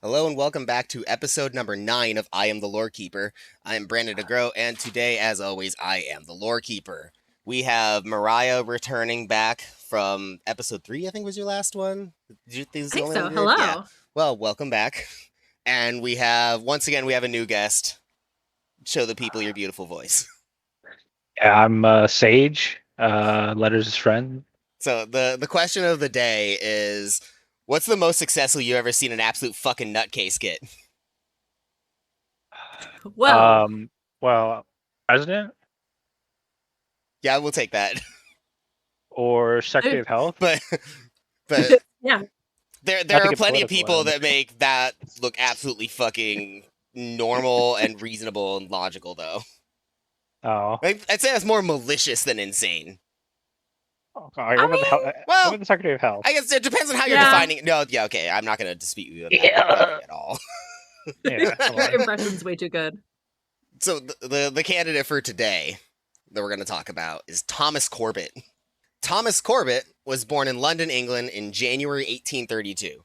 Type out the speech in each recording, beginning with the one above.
Hello and welcome back to episode number 9 of I Am the Lore Keeper. I am Brandon DeGrow, and today, as always, I am the Lore Keeper. We have Mariah returning back from episode 3, I think was your last one? I think so. Hello. Yeah. Well, welcome back. And we have a new guest. Show the people your beautiful voice. Yeah, I'm Sage, Letters' friend. So the question of the day is, what's the most successful you ever seen an absolute fucking nutcase get? Well, President Yeah, we'll take that. or Secretary of Health. But yeah, there are plenty of people that make that look absolutely fucking normal and reasonable and logical, though. Oh, I'd say that's more malicious than insane. okay. What about the Secretary of Health? I guess it depends on how you're defining it. No, yeah, okay, I'm not going to dispute you at all. Yeah, your impression's way too good. So the candidate for today that we're going to talk about is Thomas Corbett. Thomas Corbett was born in London, England in January 1832.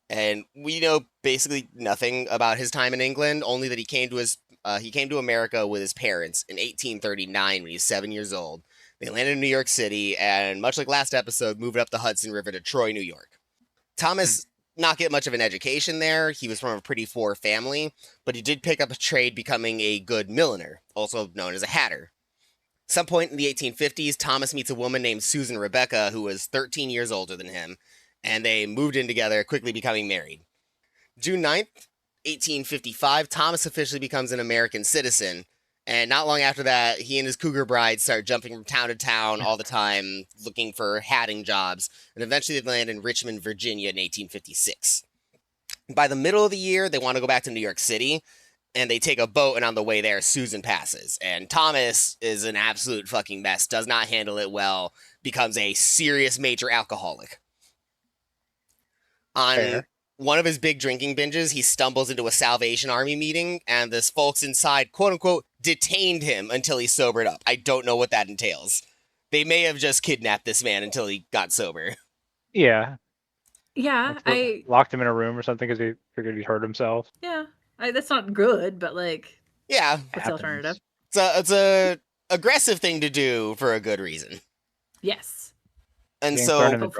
And we know basically nothing about his time in England, only that he came to America with his parents in 1839 when he was 7 years old. They landed in New York City, and much like last episode, moved up the Hudson River to Troy, New York. Thomas not get much of an education there. He was from a pretty poor family, but he did pick up a trade becoming a good milliner, also known as a hatter. Some point in the 1850s, Thomas meets a woman named Susan Rebecca, who was 13 years older than him, and they moved in together, quickly becoming married. June 9th, 1855, Thomas officially becomes an American citizen, and not long after that, he and his cougar bride start jumping from town to town all the time, looking for hatting jobs, and eventually they land in Richmond, Virginia in 1856. By the middle of the year, they want to go back to New York City, and they take a boat, and on the way there, Susan passes. And Thomas is an absolute fucking mess, does not handle it well, becomes a serious major alcoholic. On one of his big drinking binges, he stumbles into a Salvation Army meeting, and the folks inside, quote-unquote, detained him until he sobered up. I don't know what that entails. They may have just kidnapped this man until he got sober. Yeah. Yeah, I locked him in a room or something because he figured he'd hurt himself. Yeah, that's not good, but like, yeah, what's the alternative? It's a aggressive thing to do for a good reason. Yes. And so,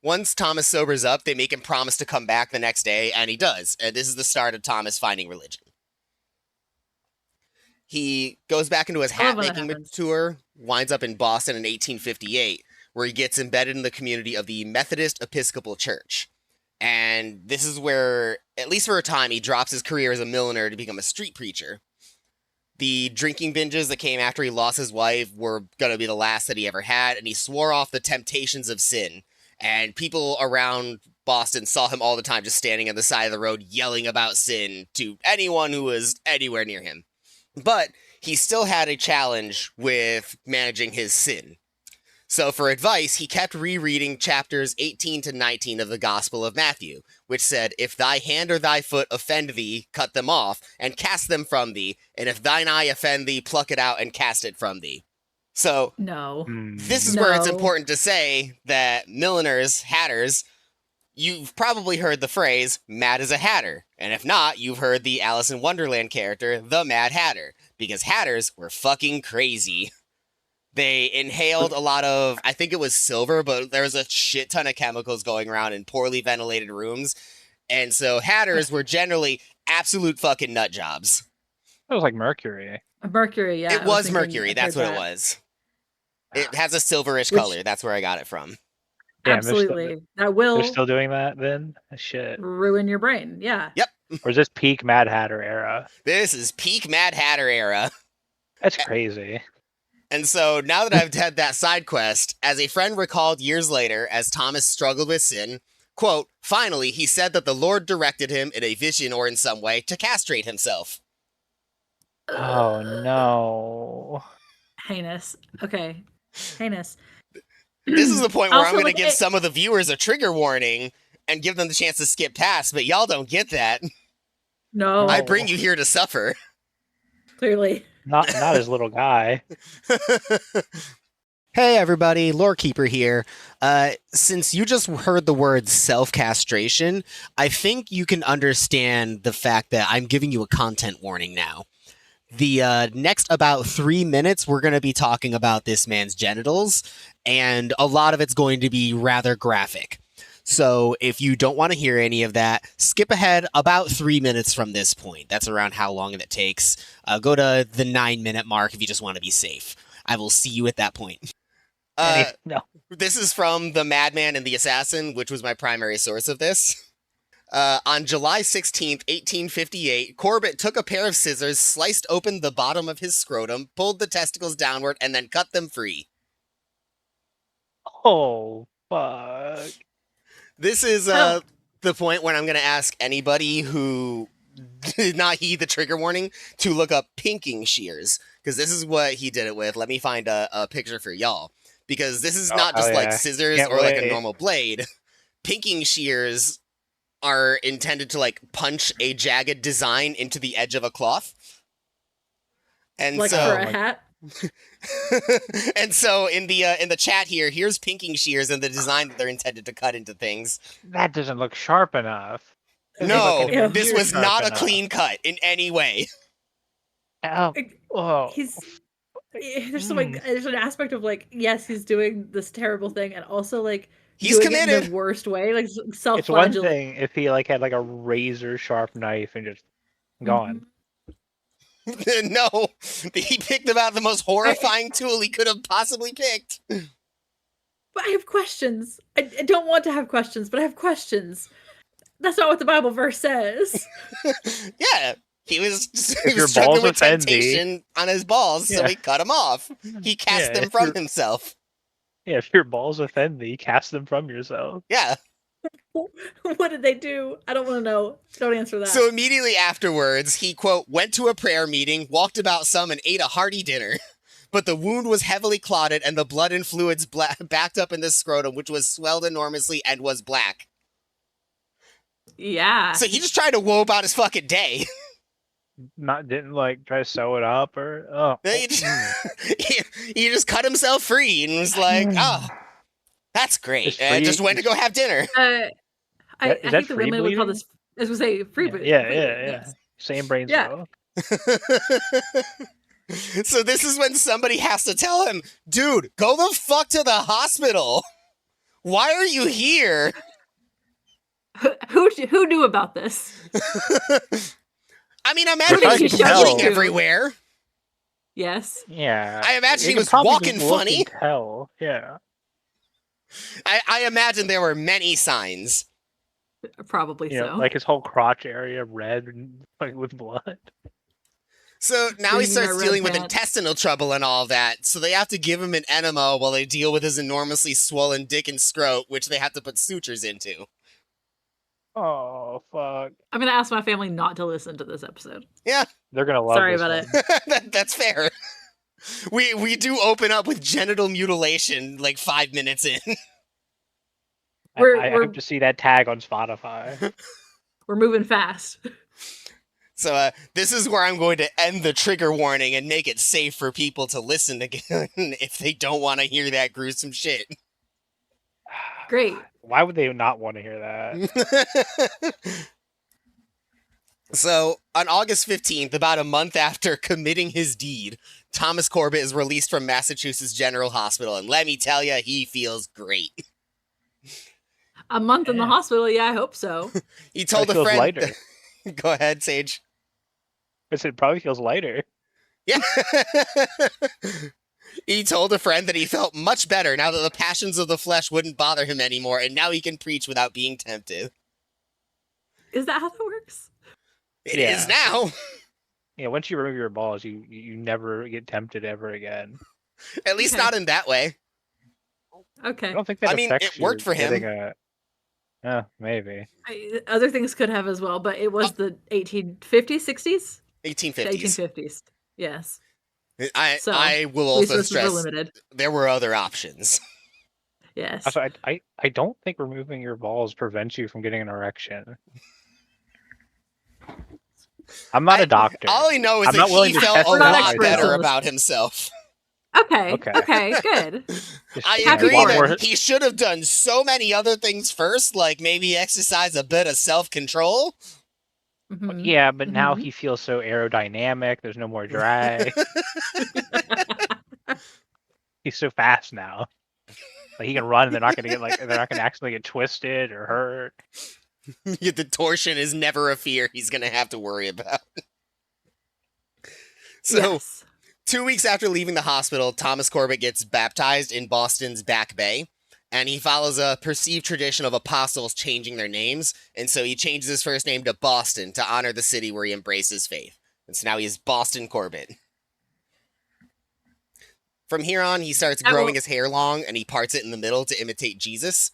once Thomas sobers up, they make him promise to come back the next day, and he does. And this is the start of Thomas finding religion. He goes back into his hat-making tour, winds up in Boston in 1858, where he gets embedded in the community of the Methodist Episcopal Church. And this is where, at least for a time, he drops his career as a milliner to become a street preacher. The drinking binges that came after he lost his wife were going to be the last that he ever had, and he swore off the temptations of sin. And people around Boston saw him all the time just standing on the side of the road yelling about sin to anyone who was anywhere near him. But he still had a challenge with managing his sin. So for advice, he kept rereading chapters 18 to 19 of the Gospel of Matthew, which said, "If thy hand or thy foot offend thee, cut them off, and cast them from thee. And if thine eye offend thee, pluck it out and cast it from thee." So, this is where it's important to say that milliners, hatters, you've probably heard the phrase, mad as a hatter. And if not, you've heard the Alice in Wonderland character, the Mad Hatter, because hatters were fucking crazy. They inhaled a lot of, I think it was silver, but there was a shit ton of chemicals going around in poorly ventilated rooms. And so hatters were generally absolute fucking nut jobs. It was like mercury. Mercury, yeah. It was mercury, that's what it was. It has a silverish color, that's where I got it from. Damn, absolutely. That will... They're still doing that then? Shit. Ruin your brain, yeah. Yep. Or is this peak Mad Hatter era? This is peak Mad Hatter era. That's crazy. And so, now that I've had that side quest, as a friend recalled years later, as Thomas struggled with sin, quote, "Finally, he said that the Lord directed him in a vision or in some way to castrate himself." Oh, no. Heinous. Okay. Heinous. This is the point where I'm going to give some of the viewers a trigger warning and give them the chance to skip past, but y'all don't get that. No. I bring you here to suffer. Clearly. Not his little guy. Hey everybody, Lorekeeper here. Since you just heard the word self-castration, I think you can understand the fact that I'm giving you a content warning now. The next about 3 minutes, we're going to be talking about this man's genitals, and a lot of it's going to be rather graphic. So if you don't want to hear any of that, skip ahead about 3 minutes from this point. That's around how long it takes. Go to the 9-minute mark if you just want to be safe. I will see you at that point. No. This is from The Madman and the Assassin, which was my primary source of this. On July 16th, 1858, Corbett took a pair of scissors, sliced open the bottom of his scrotum, pulled the testicles downward, and then cut them free. Oh, fuck. This is the point when I'm going to ask anybody who did not heed the trigger warning to look up pinking shears, because this is what he did it with. Let me find a picture for y'all. Because this is not just like scissors or like a normal blade. Pinking shears are intended to like punch a jagged design into the edge of a cloth. And like so, for a hat. And so in the chat here, here's pinking shears and the design that they're intended to cut into things. That doesn't look sharp enough. No, this was not a clean cut in any way. Oh. There's there's an aspect of like, yes, he's doing this terrible thing, and also like he's committed it in the worst way, like self-flagellation. It's one thing if he like had like a razor sharp knife and just gone. No, he picked about the most horrifying tool he could have possibly picked. But I have questions. I don't want to have questions, but I have questions. That's not what the Bible verse says. Yeah. He was struggling with temptation on his balls, so he cut them off. He cast them from himself. Yeah, if your balls offend thee, cast them from yourself. Yeah. What did they do? I don't want to know. Don't answer that. So immediately afterwards, he, quote, went to a prayer meeting, walked about some, and ate a hearty dinner. But the wound was heavily clotted, and the blood and fluids backed up in the scrotum, which was swelled enormously and was black. Yeah. So he just tried to woe about his fucking day. Didn't like try to sew it up or he just cut himself free and was like, oh, that's great. And just went to go have dinner. I think the women would call this, as we say, free bleeding. Yeah. Yes. Same brain cell. So this is when somebody has to tell him, dude, go the fuck to the hospital. Why are you here? Who knew about this? I mean, I imagine he was bleeding everywhere. Yes. Yeah. I imagine he was walking funny. Hell, yeah. I imagine there were many signs. Probably so. Like his whole crotch area red and like with blood. So now he starts dealing with intestinal trouble and all that. So they have to give him an enema while they deal with his enormously swollen dick and scrot, which they have to put sutures into. Oh, fuck. I'm going to ask my family not to listen to this episode. Yeah. They're going to love Sorry this about it. That's fair. We do open up with genital mutilation like 5 minutes in. I hope to see that tag on Spotify. We're moving fast. So this is where I'm going to end the trigger warning and make it safe for people to listen again if they don't want to hear that gruesome shit. Great. Why would they not want to hear that? So, on August 15th, about a month after committing his deed, Thomas Corbett is released from Massachusetts General Hospital, and let me tell you, he feels great. A month in the hospital? Yeah, I hope so. He told a friend... Lighter. Go ahead, Sage. I said it probably feels lighter. Yeah. He told a friend that he felt much better now that the passions of the flesh wouldn't bother him anymore, and now he can preach without being tempted. Is that how that works? It is now. Yeah, once you remove your balls, you never get tempted ever again. At least not in that way. Okay. I don't think that it worked for him. Maybe. Other things could have as well, but it was the 1850s, 60s? 1850s. The 1850s, yes. I will also stress limited. There were other options. Yes. Also, I don't think removing your balls prevents you from getting an erection. I'm not a doctor. All I know is that he felt a lot better about himself. Okay. Okay. Okay. Good. Just, I Happy agree for that him. he should have done so many other things first, like maybe exercise a bit of self-control. Mhm. Yeah, but now Mhm. he feels so aerodynamic. There's no more drag. He's so fast now. Like he can run, and they're not gonna accidentally get twisted or hurt. The torsion is never a fear he's going to have to worry about. So, Yes. 2 weeks after leaving the hospital, Thomas Corbett gets baptized in Boston's Back Bay, and he follows a perceived tradition of apostles changing their names, and so he changes his first name to Boston to honor the city where he embraced his faith. And so now he is Boston Corbett. From here on, he starts That growing will- his hair long, and he parts it in the middle to imitate Jesus.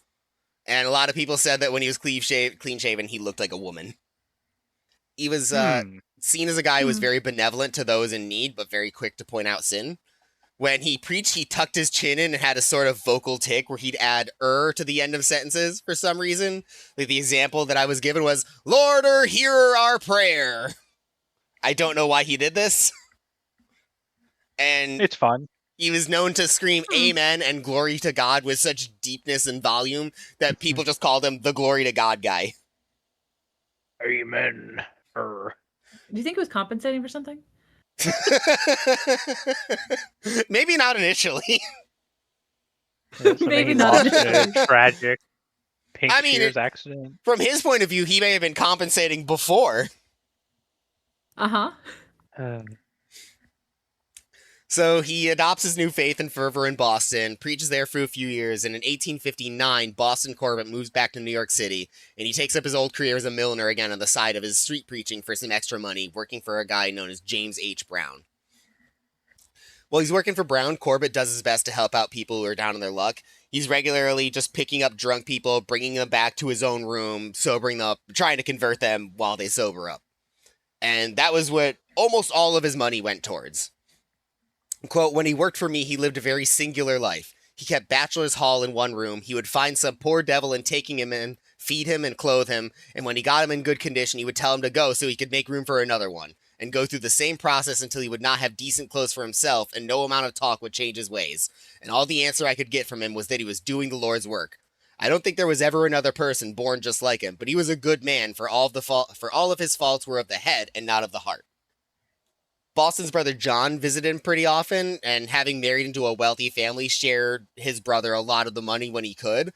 And a lot of people said that when he was clean-shaven, he looked like a woman. He was seen as a guy who was Hmm. very benevolent to those in need, but very quick to point out sin. When he preached, he tucked his chin in and had a sort of vocal tick where he'd add to the end of sentences for some reason. Like the example that I was given was, Lord, hear our prayer. I don't know why he did this. And It's fun. he was known to scream amen and glory to God with such deepness and volume that people just called him the glory to God guy. Amen. Do you think it was compensating for something? Maybe not initially. Maybe He not lost in initially. a tragic pink I mean, shears accident. From his point of view, he may have been compensating before. Uh-huh. So he adopts his new faith and fervor in Boston, preaches there for a few years, and in 1859, Boston Corbett moves back to New York City, and he takes up his old career as a milliner again on the side of his street preaching for some extra money, working for a guy known as James H. Brown. While he's working for Brown, Corbett does his best to help out people who are down on their luck. He's regularly just picking up drunk people, bringing them back to his own room, sobering them up, trying to convert them while they sober up. And that was what almost all of his money went towards. Quote, when he worked for me, he lived a very singular life. He kept bachelor's hall in one room. He would find some poor devil and taking him in, feed him and clothe him, and when he got him in good condition, he would tell him to go so he could make room for another one, and go through the same process until he would not have decent clothes for himself, and no amount of talk would change his ways. And all the answer I could get from him was that he was doing the Lord's work. I don't think there was ever another person born just like him, but he was a good man, for all of his faults were of the head and not of the heart. Boston's brother John visited him pretty often, and having married into a wealthy family, shared his brother a lot of the money when he could.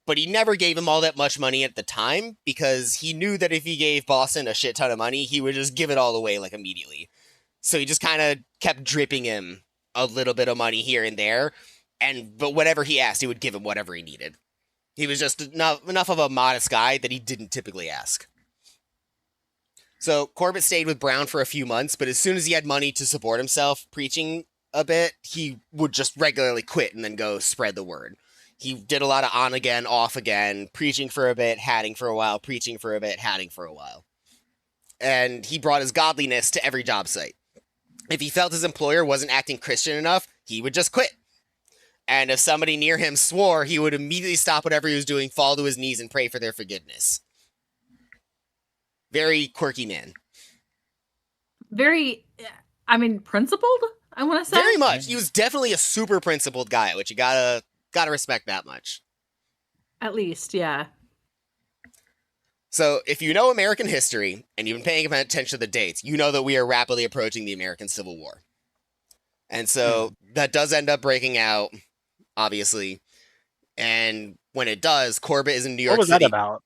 But he never gave him all that much money at the time, because he knew that if he gave Boston a shit ton of money, he would just give it all away, like, immediately. So he just kind of kept dripping him a little bit of money here and there, but whatever he asked, he would give him whatever he needed. He was just enough of a modest guy that he didn't typically ask. So Corbett stayed with Brown for a few months, but as soon as he had money to support himself preaching a bit, he would just regularly quit and then go spread the word. He did a lot of on again, off again, preaching for a bit, hatting for a while, preaching for a bit, hatting for a while. And he brought his godliness to every job site. If he felt his employer wasn't acting Christian enough, he would just quit. And if somebody near him swore, he would immediately stop whatever he was doing, fall to his knees, and pray for their forgiveness. Very quirky man. Very, principled, I want to say. Very much. He was definitely a super principled guy, which you gotta respect that much. At least, yeah. So, if you know American history, and you've been paying attention to the dates, you know that we are rapidly approaching the American Civil War. And so, that does end up breaking out, obviously. And when it does, Corbett is in New York City. What was that about?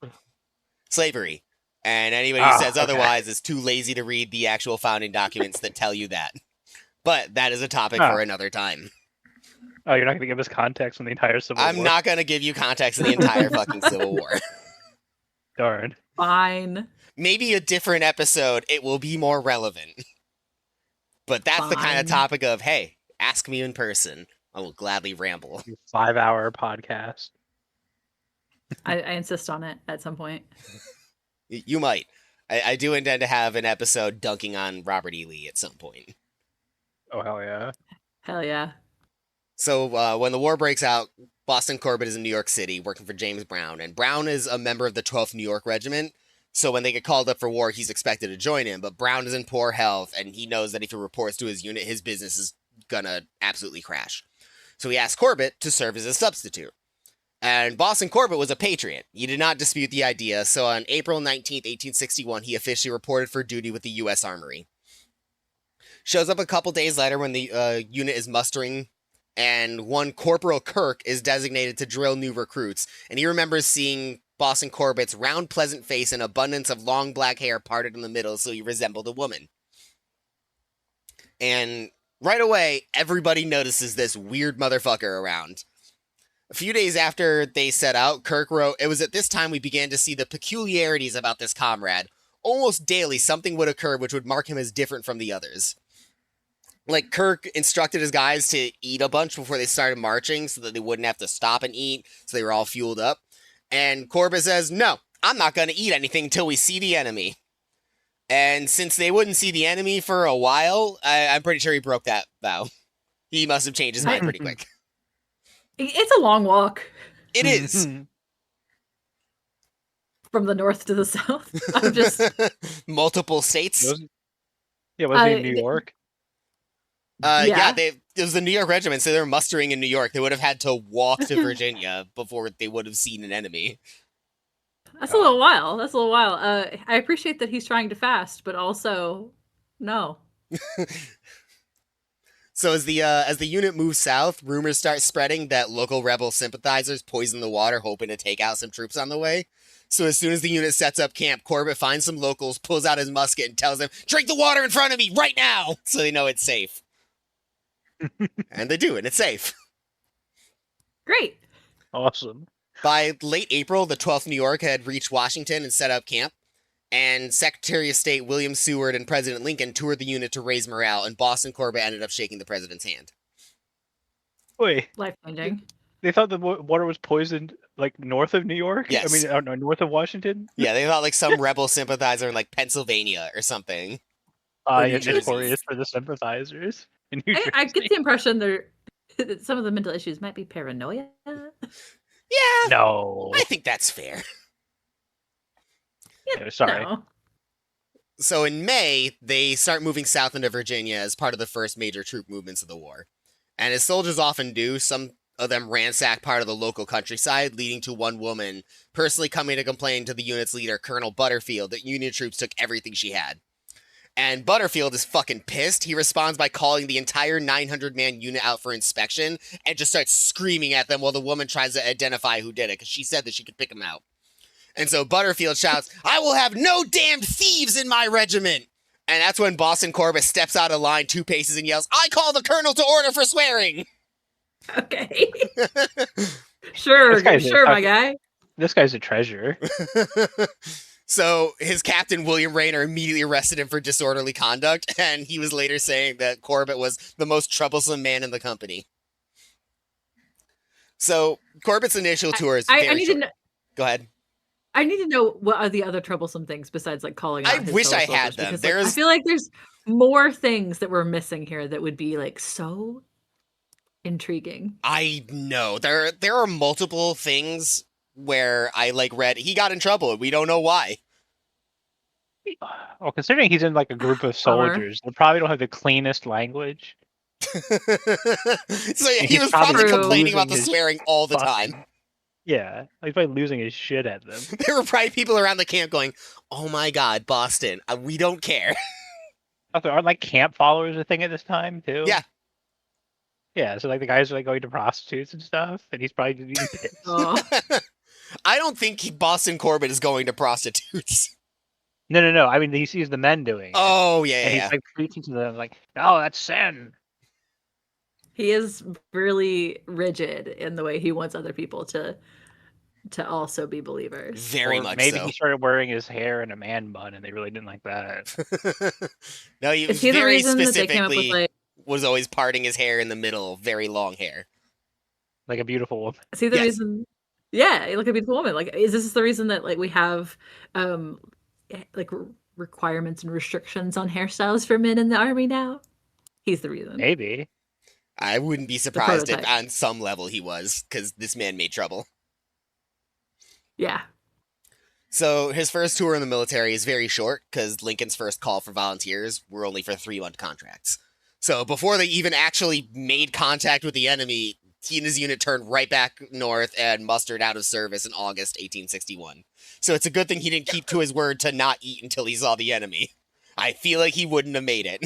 Slavery. And anybody who says otherwise is too lazy to read the actual founding documents that tell you that. But that is a topic for another time. Oh, you're not going to give us context on the entire Civil War? I'm not going to give you context on the entire fucking Civil War. Darn. Fine. Maybe a different episode, it will be more relevant. But that's the kind of topic of, hey, ask me in person. I will gladly ramble. 5-hour podcast. I insist on it at some point. You might. I do intend to have an episode dunking on Robert E. Lee at some point. Oh, hell yeah. Hell yeah. So when the war breaks out, Boston Corbett is in New York City working for James Brown, and Brown is a member of the 12th New York Regiment, so when they get called up for war, he's expected to join him, but Brown is in poor health, and he knows that if he reports to his unit, his business is gonna absolutely crash. So he asked Corbett to serve as a substitute. And Boston Corbett was a patriot. He did not dispute the idea, so on April 19th, 1861, he officially reported for duty with the U.S. Armory. Shows up a couple days later when the unit is mustering, and one Corporal Kirk is designated to drill new recruits, and he remembers seeing Boston Corbett's round, pleasant face and abundance of long black hair parted in the middle so he resembled a woman. And right away, everybody notices this weird motherfucker around. A few days after they set out, Kirk wrote, "It was at this time we began to see the peculiarities about this comrade. Almost daily, something would occur which would mark him as different from the others." Like, Kirk instructed his guys to eat a bunch before they started marching so that they wouldn't have to stop and eat, so they were all fueled up. And Corbett says, "No, I'm not going to eat anything until we see the enemy." And since they wouldn't see the enemy for a while, I'm pretty sure he broke that vow. He must have changed his mind pretty quick. It's a long walk. It is. From the north to the south. I'm just... Multiple states. Was he in New York? Yeah, it was the New York Regiment, so they were mustering in New York. They would have had to walk to Virginia before they would have seen an enemy. That's a little while. I appreciate that he's trying to fast, but also, no. So as the unit moves south, rumors start spreading that local rebel sympathizers poison the water, hoping to take out some troops on the way. So as soon as the unit sets up camp, Corbett finds some locals, pulls out his musket, and tells them, "Drink the water in front of me right now!" So they know it's safe. And they do, and it's safe. Great. Awesome. By late April, the 12th New York had reached Washington and set up camp. And Secretary of State William Seward and President Lincoln toured the unit to raise morale, and Boston Corbett ended up shaking the president's hand. Wait. Life-changing. They thought the water was poisoned, like, north of New York? Yes. I mean, no, north of Washington? Yeah, they thought, like, some rebel sympathizer in, like, Pennsylvania or something. It's notorious for the sympathizers in New Jersey. I get the impression that some of the mental issues might be paranoia. Yeah. No. I think that's fair. Sorry. No. So in May, they start moving south into Virginia as part of the first major troop movements of the war. And as soldiers often do, some of them ransack part of the local countryside, leading to one woman personally coming to complain to the unit's leader, Colonel Butterfield, that Union troops took everything she had. And Butterfield is fucking pissed. He responds by calling the entire 900-man unit out for inspection and just starts screaming at them while the woman tries to identify who did it, because she said that she could pick them out. And so Butterfield shouts, "I will have no damned thieves in my regiment!" And that's when Boston Corbett steps out of line 2 paces and yells, "I call the colonel to order for swearing!" Okay. Sure, my guy. This guy's a treasure. So his captain, William Rayner, immediately arrested him for disorderly conduct, and he was later saying that Corbett was the most troublesome man in the company. So Corbett's initial tour is very short. Go ahead. I need to know what are the other troublesome things besides, like, calling out his wish I fellow had soldiers, them. because, like, I feel like there's more things that we're missing here that would be, like, so intriguing. I know. There are multiple things where I, like, read he got in trouble and we don't know why. Well, considering he's in, like, a group of soldiers, they probably don't have the cleanest language. So yeah, he was probably complaining about the swearing all the time. Yeah, he's probably losing his shit at them. There were probably people around the camp going, "Oh my god, Boston, we don't care." Also, aren't, like, camp followers a thing at this time too? Yeah. Yeah, so, like, the guys are, like, going to prostitutes and stuff, and he's probably being pissed. Oh. I don't think Boston Corbett is going to prostitutes. No. I mean, he sees the men doing it. Oh, yeah, and yeah. he's, like, preaching to them, like, "No, that's sin." He is really rigid in the way he wants other people to also be believers. Very Or much maybe so. he started wearing his hair in a man bun, and they really didn't like that. No, he was Is he the very reason that they came up with, specifically like, was always parting his hair in the middle, very long hair. Like a beautiful woman. is he the Yes. reason? Yeah, like a beautiful woman. Like, is this the reason that, like, we have like requirements and restrictions on hairstyles for men in the army now? He's the reason. Maybe. I wouldn't be surprised if prototype. on some level he was, because this man made trouble. Yeah. So his first tour in the military is very short, because Lincoln's first call for volunteers were only for 3-month contracts. So before they even actually made contact with the enemy, he and his unit turned right back north and mustered out of service in August 1861. So it's a good thing he didn't keep to his word to not eat until he saw the enemy. I feel like he wouldn't have made it.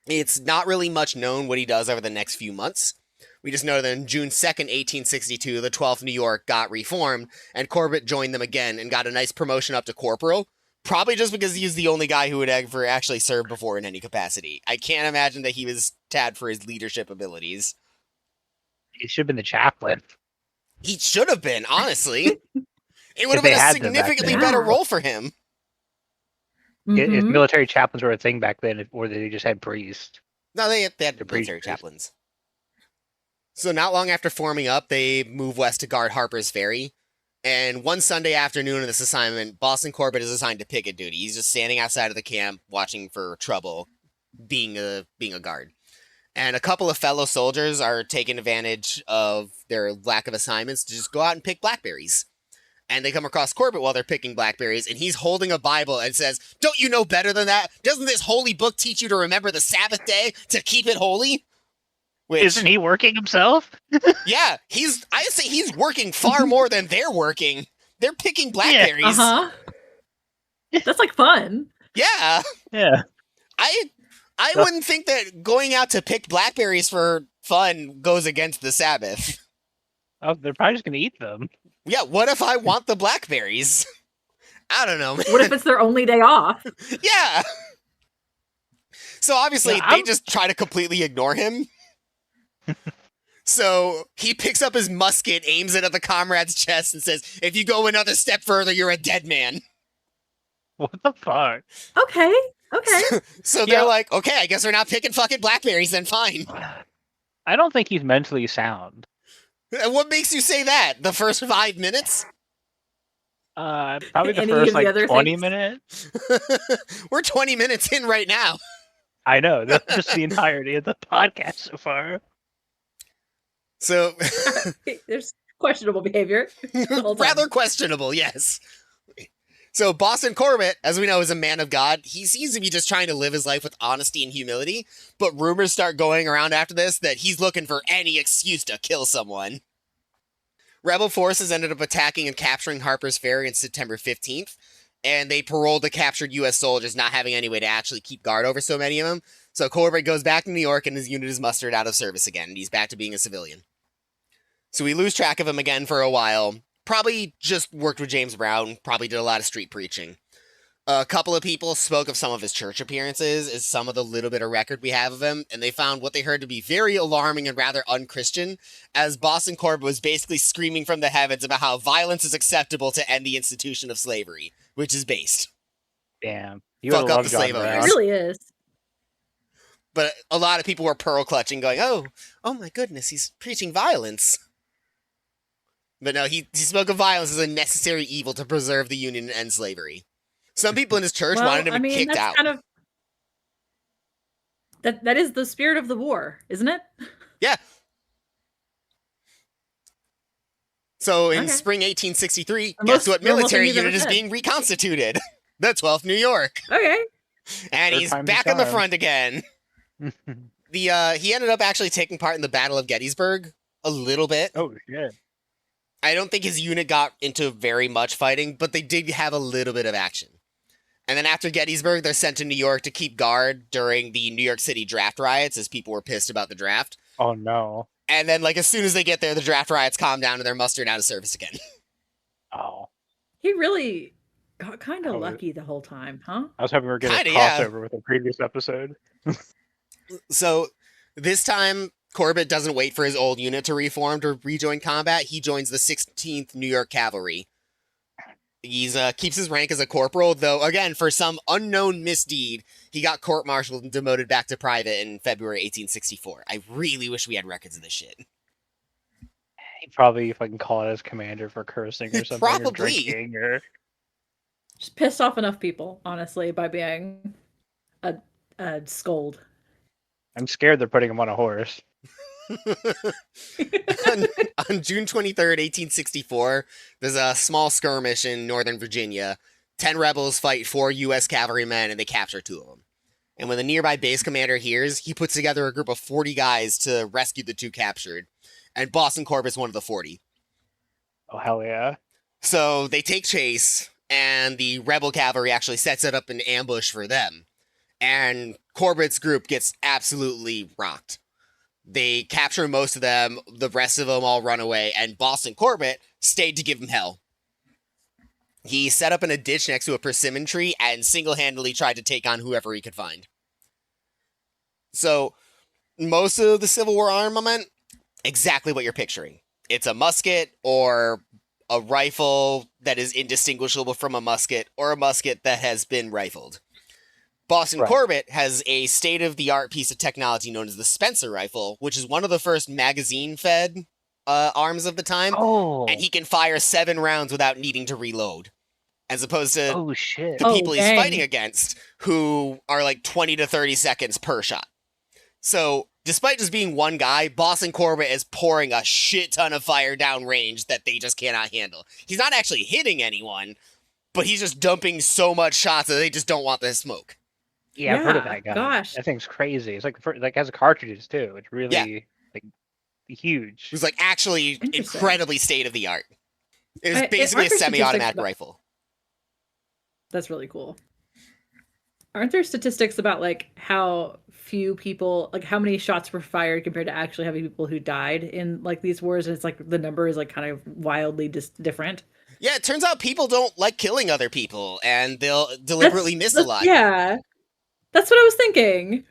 It's not really much known what he does over the next few months. We just know that on June 2nd, 1862, the 12th New York got reformed, and Corbett joined them again and got a nice promotion up to corporal, probably just because he was the only guy who would ever actually serve before in any capacity. I can't imagine that he was tabbed for his leadership abilities. He should have been the chaplain. He should have been, honestly. It would have they been a had them back significantly then. better Wow. role for him. If Mhm. military chaplains were a thing back then, or they just had priests. No, they had The military priest. chaplains. So not long after forming up, they move west to guard Harper's Ferry. And one Sunday afternoon of this assignment, Boston Corbett is assigned to picket duty. He's just standing outside of the camp, watching for trouble, being a guard. And a couple of fellow soldiers are taking advantage of their lack of assignments to just go out and pick blackberries. And they come across Corbett while they're picking blackberries, and he's holding a Bible and says, "Don't you know better than that? Doesn't this holy book teach you to remember the Sabbath day, to keep it holy?" Which, Isn't he working himself? yeah, I say he's working far more than they're working. They're picking blackberries. Uh-huh. That's like fun. Yeah. Yeah. I wouldn't think that going out to pick blackberries for fun goes against the Sabbath. Oh, they're probably just gonna eat them. Yeah, what if I want the blackberries? I don't know, man. What if it's their only day off? Yeah. So obviously Yeah, they I'm- just try to completely ignore him. So he picks up his musket, aims it at the comrade's chest, and says, "If you go another step further, you're a dead man." What the fuck? Okay. So they're Yeah. like, "Okay, I guess we're not picking fucking blackberries then, fine." I don't think he's mentally sound. What makes you say that? The first 5 minutes? Probably the Any first of the like other 20 things? minutes. We're 20 minutes in right now. I know. That's just the entirety of the podcast so far. So, There's questionable behavior. the whole time. rather questionable, yes. So Boston Corbett, as we know, is a man of God. He seems to be just trying to live his life with honesty and humility, but rumors start going around after this that he's looking for any excuse to kill someone. Rebel forces ended up attacking and capturing Harper's Ferry on September 15th, and they paroled the captured U.S. soldiers, not having any way to actually keep guard over so many of them. So Corbett goes back to New York, and his unit is mustered out of service again, and he's back to being a civilian. So we lose track of him again for a while. Probably just worked with James Brown, probably did a lot of street preaching. A couple of people spoke of some of his church appearances as some of the little bit of record we have of him, and they found what they heard to be very alarming and rather unchristian, as Boston Corbett was basically screaming from the heavens about how violence is acceptable to end the institution of slavery, which is based. Damn. You Fuck would up love the John slave It owners. Brown. really is. But a lot of people were pearl clutching, going, oh my goodness, he's preaching violence. But no, he spoke of violence as a necessary evil to preserve the Union and end slavery. Some people in his church wanted him kicked that's out. kind of that is the spirit of the war, isn't it? Yeah. So in Okay. spring 1863, The guess most what normal military thing you've unit ever is said. being reconstituted? The 12th New York. Okay. And Third he's time's the back on the charm. front again. He ended up actually taking part in the Battle of Gettysburg a little bit. Oh shit. I don't think his unit got into very much fighting, but they did have a little bit of action. And then after Gettysburg, they're sent to New York to keep guard during the New York City draft riots, as people were pissed about the draft. Oh no. And then, like, as soon as they get there, the draft riots calm down and they're mustered out of service again. Oh. He really got kind of Oh, lucky the whole time, huh? I was hoping we were getting a Kinda, yeah. crossover with a previous episode. So this time, Corbett doesn't wait for his old unit to reform to rejoin combat. He joins the 16th New York Cavalry. He's keeps his rank as a corporal, though, again, for some unknown misdeed, he got court-martialed and demoted back to private in February 1864. I really wish we had records of this shit. He probably fucking call it his commander for cursing or something, or Probably. drinking, or Just pissed off enough people, honestly, by being a scold. I'm scared they're putting him on a horse. on June 23rd, 1864, there's a small skirmish in Northern Virginia. 10 rebels fight 4 U.S. cavalrymen, and they capture 2 of them. And when the nearby base commander hears, he puts together a group of 40 guys to rescue the two captured. And Boston Corbett's one of the 40. Oh, hell yeah. So they take chase, and the rebel cavalry actually sets it up an ambush for them. And Corbett's group gets absolutely rocked. They capture most of them, the rest of them all run away, and Boston Corbett stayed to give them hell. He set up in a ditch next to a persimmon tree and single-handedly tried to take on whoever he could find. So, most of the Civil War armament, exactly what you're picturing. It's a musket or a rifle that is indistinguishable from a musket or a musket that has been rifled. Boston Corbett has a state-of-the-art piece of technology known as the Spencer rifle, which is one of the first magazine-fed arms of the time, and he can fire 7 rounds without needing to reload, as opposed to the people he's fighting against, who are like 20 to 30 seconds per shot. So, despite just being one guy, Boston Corbett is pouring a shit ton of fire down range that they just cannot handle. He's not actually hitting anyone, but he's just dumping so much shots that they just don't want the smoke. Yeah, I've heard of that guy. Gosh. That thing's crazy. It's like has cartridges too. It's really like huge. It was like actually incredibly state of the art. It was basically a semi-automatic rifle. That's really cool. Aren't there statistics about like how few people, like how many shots were fired compared to actually having people who died in like these wars? And it's like the number is like kind of wildly different. Yeah, it turns out people don't like killing other people, and they'll deliberately miss a lot. Yeah. That's what I was thinking.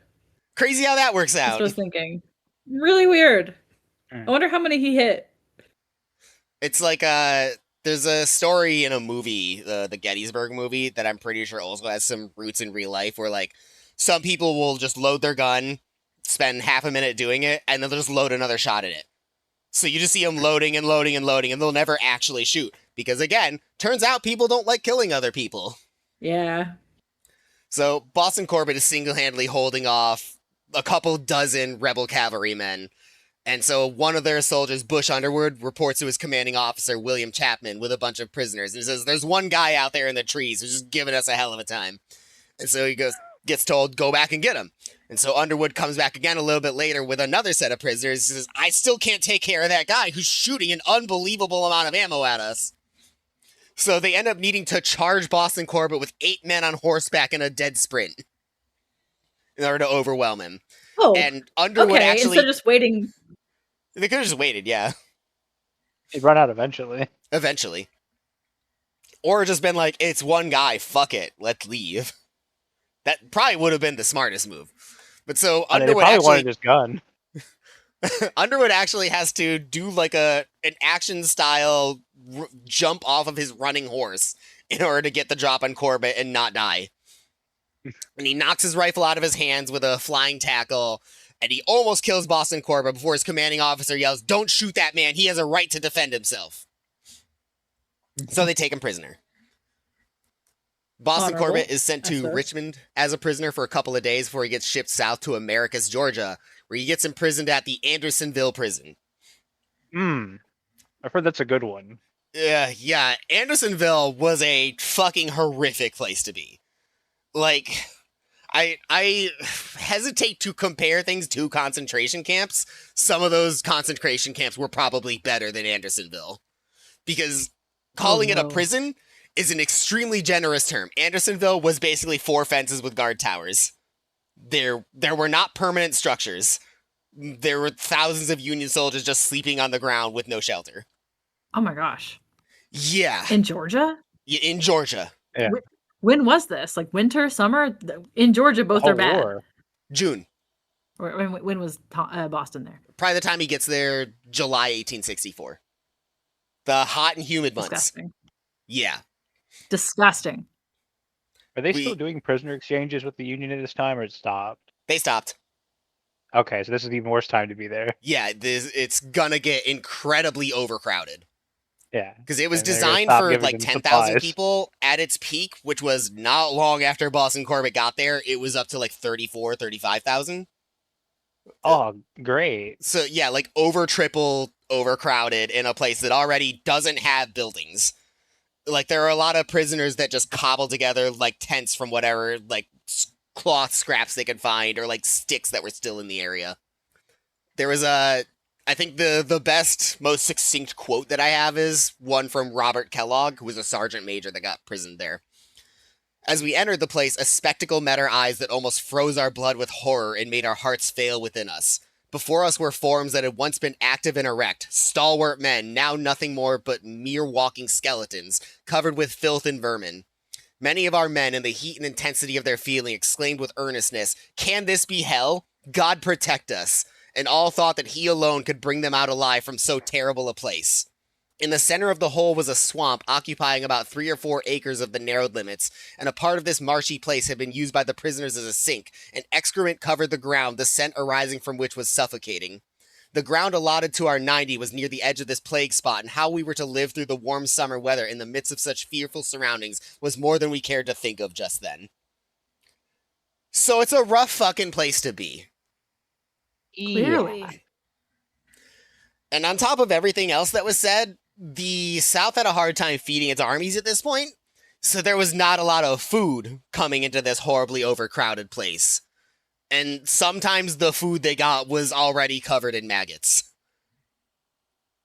Crazy how that works out. That's what I was thinking. Really weird. I wonder how many he hit. It's like there's a story in a movie, the Gettysburg movie, that I'm pretty sure also has some roots in real life, where like some people will just load their gun, spend half a minute doing it, and then they'll just load another shot at it. So you just see them loading and loading and loading, and they'll never actually shoot. Because again, turns out people don't like killing other people. Yeah. So Boston Corbett is single-handedly holding off a couple dozen rebel cavalrymen. And so one of their soldiers, Bush Underwood, reports to his commanding officer, William Chapman, with a bunch of prisoners. And he says, there's one guy out there in the trees who's just giving us a hell of a time. And so he gets told, go back and get him. And so Underwood comes back again a little bit later with another set of prisoners. He says, I still can't take care of that guy who's shooting an unbelievable amount of ammo at us. So they end up needing to charge Boston Corbett with 8 men on horseback in a dead sprint in order to overwhelm him. Oh, and Underwood actually... instead of just waiting... They could have just waited, yeah. He'd run out eventually. Eventually. Or just been like, it's one guy, fuck it, let's leave. That probably would have been the smartest move. But so Underwood probably wanted his gun. Underwood actually has to do like an action style jump off of his running horse in order to get the drop on Corbett and not die. And he knocks his rifle out of his hands with a flying tackle, and he almost kills Boston Corbett before his commanding officer yells, don't shoot that man, he has a right to defend himself. So they take him prisoner. Boston Corbett is sent to Richmond as a prisoner for a couple of days before he gets shipped south to Americus, Georgia, where he gets imprisoned at the Andersonville prison. I've heard that's a good one. Yeah, Andersonville was a fucking horrific place to be. Like, I hesitate to compare things to concentration camps. Some of those concentration camps were probably better than Andersonville. Because calling it a prison is an extremely generous term. Andersonville was basically 4 fences with guard towers. There were not permanent structures. There were thousands of Union soldiers just sleeping on the ground with no shelter. Oh my gosh. Yeah. In Georgia? In Georgia. Yeah. When was this? Like winter, summer? In Georgia, both are bad. War. June. When was Boston there? Probably the time he gets there, July 1864. The hot and humid months. Disgusting. Yeah. Disgusting. Are they still doing prisoner exchanges with the Union at this time, or it stopped? They stopped. Okay, so this is even worse time to be there. Yeah, it's gonna get incredibly overcrowded. Yeah. Because it was designed for like 10,000 people at its peak, which was not long after Boston Corbett got there. It was up to like 34, 35,000. Oh, great. So yeah, like triple overcrowded in a place that already doesn't have buildings. Like there are a lot of prisoners that just cobble together like tents from whatever like cloth scraps they could find or like sticks that were still in the area. There was I think the best, most succinct quote that I have is one from Robert Kellogg, who was a sergeant major that got prisoned there. As we entered the place, a spectacle met our eyes that almost froze our blood with horror and made our hearts fail within us. Before us were forms that had once been active and erect, stalwart men, now nothing more but mere walking skeletons, covered with filth and vermin. Many of our men, in the heat and intensity of their feeling, exclaimed with earnestness, "Can this be hell? God protect us!" And all thought that he alone could bring them out alive from so terrible a place. In the center of the whole was a swamp occupying about 3 or 4 acres of the narrowed limits, and a part of this marshy place had been used by the prisoners as a sink, and excrement covered the ground, the scent arising from which was suffocating. The ground allotted to our 90 was near the edge of this plague spot, and how we were to live through the warm summer weather in the midst of such fearful surroundings was more than we cared to think of just then. So it's a rough fucking place to be. Clearly. Yeah. And on top of everything else that was said, the South had a hard time feeding its armies at this point, so there was not a lot of food coming into this horribly overcrowded place. And sometimes the food they got was already covered in maggots.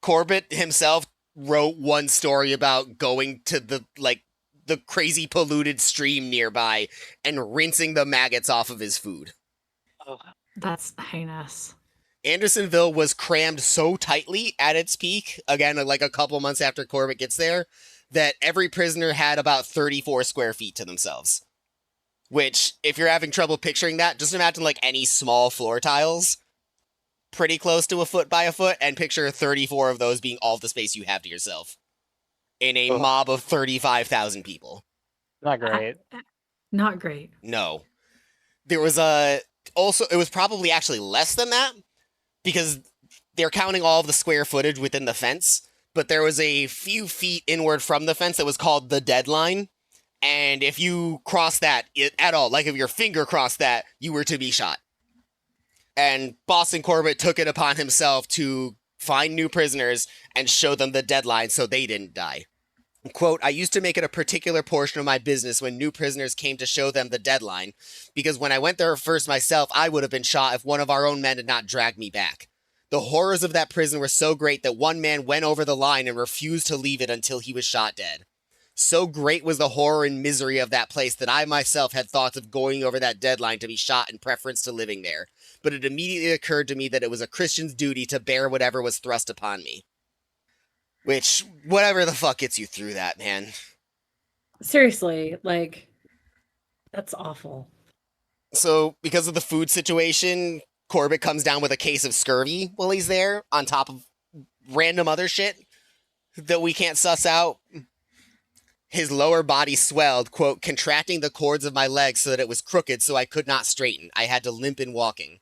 Corbett himself wrote one story about going to the crazy polluted stream nearby and rinsing the maggots off of his food. Oh. That's heinous. Andersonville was crammed so tightly at its peak, again, like a couple months after Corbett gets there, that every prisoner had about 34 square feet to themselves. Which, if you're having trouble picturing that, just imagine like any small floor tiles, pretty close to a foot by a foot, and picture 34 of those being all the space you have to yourself. In a mob of 35,000 people. Not great. Not great. No. There was also, it was probably actually less than that, because they're counting all of the square footage within the fence, but there was a few feet inward from the fence that was called the deadline, and if you crossed that at all, like if your finger crossed that, you were to be shot. And Boston Corbett took it upon himself to find new prisoners and show them the deadline so they didn't die. Quote, "I used to make it a particular portion of my business when new prisoners came to show them the deadline, because when I went there first myself, I would have been shot if one of our own men had not dragged me back. The horrors of that prison were so great that one man went over the line and refused to leave it until he was shot dead. So great was the horror and misery of that place that I myself had thoughts of going over that deadline to be shot in preference to living there, but it immediately occurred to me that it was a Christian's duty to bear whatever was thrust upon me." Which, whatever the fuck gets you through that, man. Seriously, like, that's awful. So, because of the food situation, Corbett comes down with a case of scurvy while he's there, on top of random other shit that we can't suss out. His lower body swelled, quote, "contracting the cords of my legs so that it was crooked so I could not straighten. I had to limp in walking."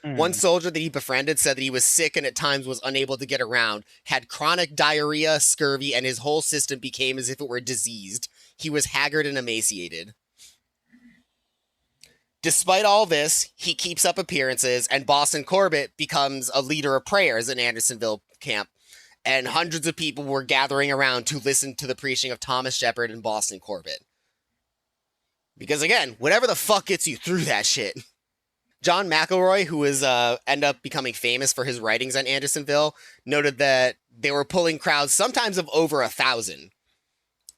One soldier that he befriended said that he was sick and at times was unable to get around, had chronic diarrhea, scurvy, and his whole system became as if it were diseased. He was haggard and emaciated. Despite all this, he keeps up appearances, and Boston Corbett becomes a leader of prayers in Andersonville camp, and hundreds of people were gathering around to listen to the preaching of Thomas Shepard and Boston Corbett. Because again, whatever the fuck gets you through that shit. John McElroy, who was ended up becoming famous for his writings on Andersonville, noted that they were pulling crowds sometimes of over 1,000.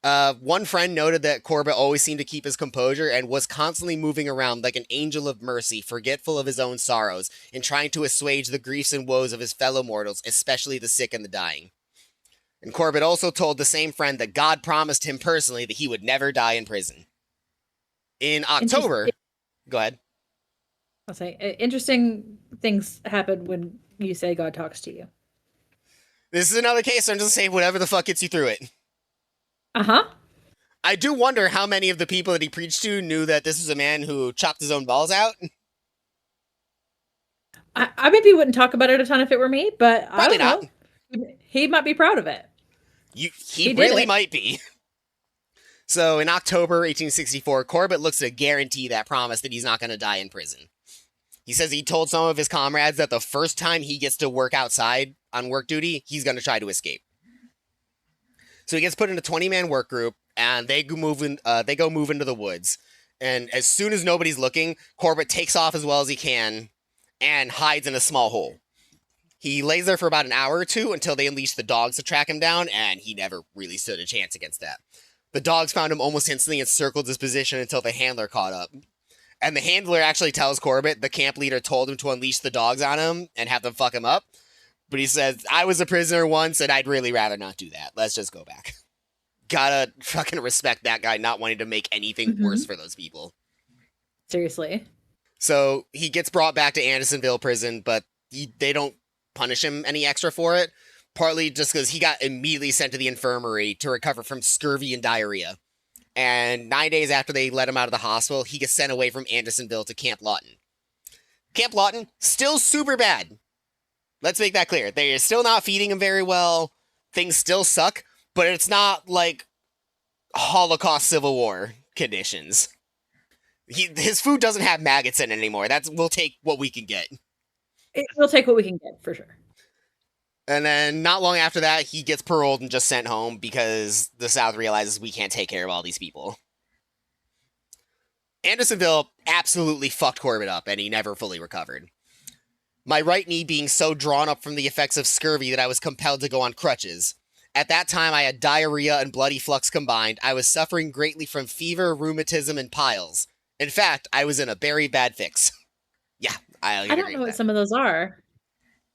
One friend noted that Corbett always seemed to keep his composure and was constantly moving around like an angel of mercy, forgetful of his own sorrows, and trying to assuage the griefs and woes of his fellow mortals, especially the sick and the dying. And Corbett also told the same friend that God promised him personally that he would never die in prison. In October... Go ahead. I'll say, interesting things happen when you say God talks to you. This is another case, so I'm just saying whatever the fuck gets you through it. Uh-huh. I do wonder how many of the people that he preached to knew that this was a man who chopped his own balls out. I maybe wouldn't talk about it a ton if it were me, but Probably I don't know. He might be proud of it. He really might be. So in October 1864, Corbett looks to guarantee that promise that he's not going to die in prison. He says he told some of his comrades that the first time he gets to work outside on work duty, he's going to try to escape. So he gets put in a 20-man work group, and they go move into the woods. And as soon as nobody's looking, Corbett takes off as well as he can and hides in a small hole. He lays there for about an hour or two until they unleash the dogs to track him down, and he never really stood a chance against that. The dogs found him almost instantly and circled his position until the handler caught up. And the handler actually tells Corbett the camp leader told him to unleash the dogs on him and have them fuck him up. But he says, I was a prisoner once and I'd really rather not do that. Let's just go back. Gotta fucking respect that guy not wanting to make anything worse for those people. Seriously. So he gets brought back to Andersonville prison, but they don't punish him any extra for it. Partly just because he got immediately sent to the infirmary to recover from scurvy and diarrhea. And 9 days after they let him out of the hospital, he gets sent away from Andersonville to Camp Lawton. Camp Lawton, still super bad. Let's make that clear. They're still not feeding him very well. Things still suck, but it's not like Holocaust Civil War conditions. His food doesn't have maggots in it anymore. We'll take what we can get. We'll take what we can get, for sure. And then not long after that, he gets paroled and just sent home because the South realizes we can't take care of all these people. Andersonville absolutely fucked Corbett up, and he never fully recovered. My right knee being so drawn up from the effects of scurvy that I was compelled to go on crutches. At that time, I had diarrhea and bloody flux combined. I was suffering greatly from fever, rheumatism, and piles. In fact, I was in a very bad fix. Yeah, I don't know what some of those are.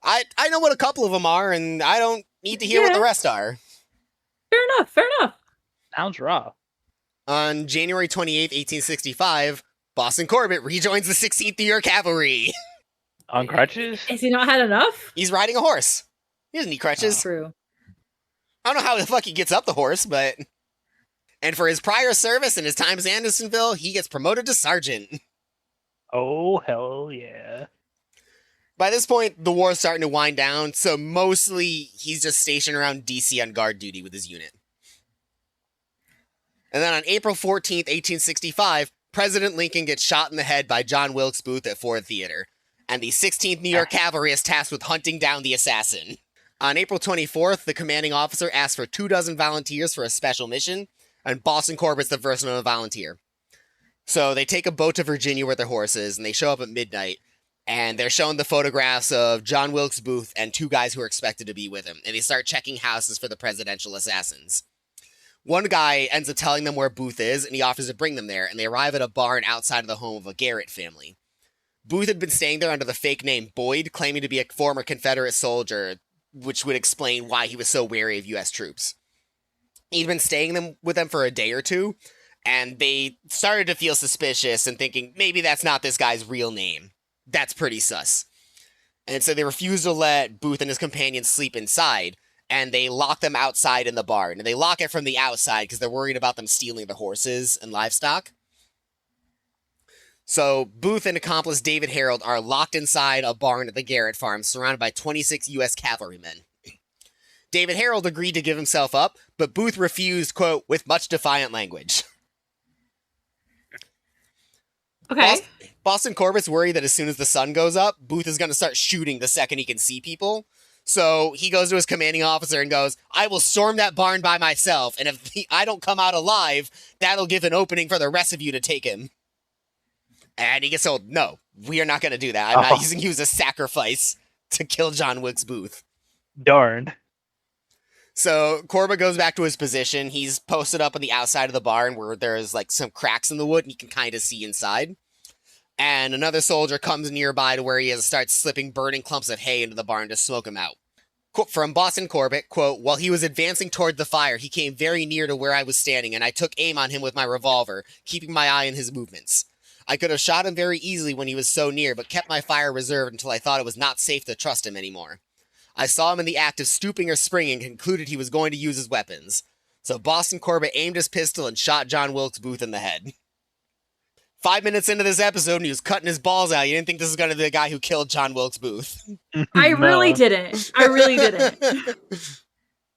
I know what a couple of them are, and I don't need to hear what the rest are. Fair enough. Sounds raw. On January 28th, 1865, Boston Corbett rejoins the 16th New York Cavalry. On crutches? Has he not had enough? He's riding a horse. He doesn't need crutches. True. I don't know how the fuck he gets up the horse, but... And for his prior service and his time as Andersonville, he gets promoted to sergeant. Oh, hell yeah. By this point, the war is starting to wind down, so mostly he's just stationed around D.C. on guard duty with his unit. And then on April 14th, 1865, President Lincoln gets shot in the head by John Wilkes Booth at Ford Theater, and the 16th New York Cavalry is tasked with hunting down the assassin. On April 24th, the commanding officer asks for 24 volunteers for a special mission, and Boston Corbett's the first one to volunteer. So they take a boat to Virginia with their horses, and they show up at midnight, and they're shown the photographs of John Wilkes Booth and two guys who are expected to be with him, and they start checking houses for the presidential assassins. One guy ends up telling them where Booth is, and he offers to bring them there, and they arrive at a barn outside of the home of a Garrett family. Booth had been staying there under the fake name Boyd, claiming to be a former Confederate soldier, which would explain why he was so wary of U.S. troops. He'd been staying with them for a day or two, and they started to feel suspicious and thinking, maybe that's not this guy's real name. That's pretty sus. And so they refused to let Booth and his companions sleep inside, and they lock them outside in the barn. And they lock it from the outside because they're worried about them stealing the horses and livestock. So Booth and accomplice David Harold are locked inside a barn at the Garrett farm, surrounded by 26 U.S. cavalrymen. David Harold agreed to give himself up, but Booth refused, quote, with much defiant language. Okay. Boston Corbett's worried that as soon as the sun goes up, Booth is going to start shooting the second he can see people. So he goes to his commanding officer and goes, I will storm that barn by myself, and if I don't come out alive, that'll give an opening for the rest of you to take him. And he gets told, no, we are not going to do that. I'm not using you as a sacrifice to kill John Wilkes Booth. Darn. So Corbett goes back to his position. He's posted up on the outside of the barn where there's like some cracks in the wood and you can kind of see inside. And another soldier comes nearby to where he starts slipping burning clumps of hay into the barn to smoke him out. From Boston Corbett, quote, while he was advancing toward the fire, he came very near to where I was standing, and I took aim on him with my revolver, keeping my eye on his movements. I could have shot him very easily when he was so near, but kept my fire reserved until I thought it was not safe to trust him anymore. I saw him in the act of stooping or springing and concluded he was going to use his weapons. So Boston Corbett aimed his pistol and shot John Wilkes Booth in the head. 5 minutes into this episode, and he was cutting his balls out. You didn't think this was going to be the guy who killed John Wilkes Booth. I really didn't.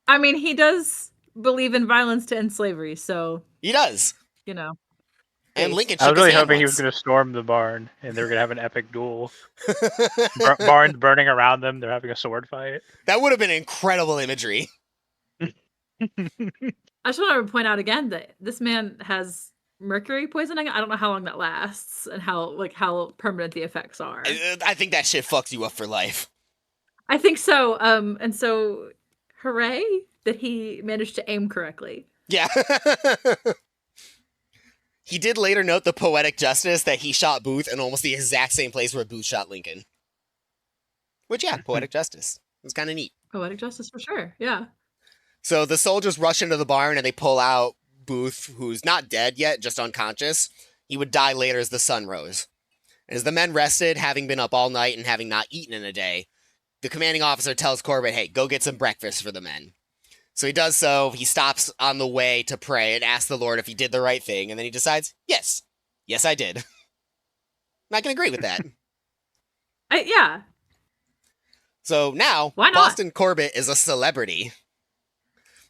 I mean, he does believe in violence to end slavery, so... He does. You know. And Lincoln I was really hoping once. he was going to storm the barn, and they were going to have an epic duel. Barns burning around them, they're having a sword fight. That would have been incredible imagery. I just want to point out again that this man has mercury poisoning. I don't know how long that lasts and how permanent the effects are. I think that shit fucks you up for life. I think so. And so, hooray that he managed to aim correctly. Yeah. He did later note the poetic justice that he shot Booth in almost the exact same place where Booth shot Lincoln. Which, yeah, poetic justice. It was kind of neat. Poetic justice for sure, yeah. So the soldiers rush into the barn and they pull out Booth, who's not dead yet, just unconscious. He would die later as the sun rose. As the men rested, having been up all night and having not eaten in a day, the commanding officer tells Corbett, hey, go get some breakfast for the men. So he does so. He stops on the way to pray and asks the Lord if he did the right thing. And then he decides, yes, I did. I can agree with that. Yeah. So now, Boston Corbett is a celebrity.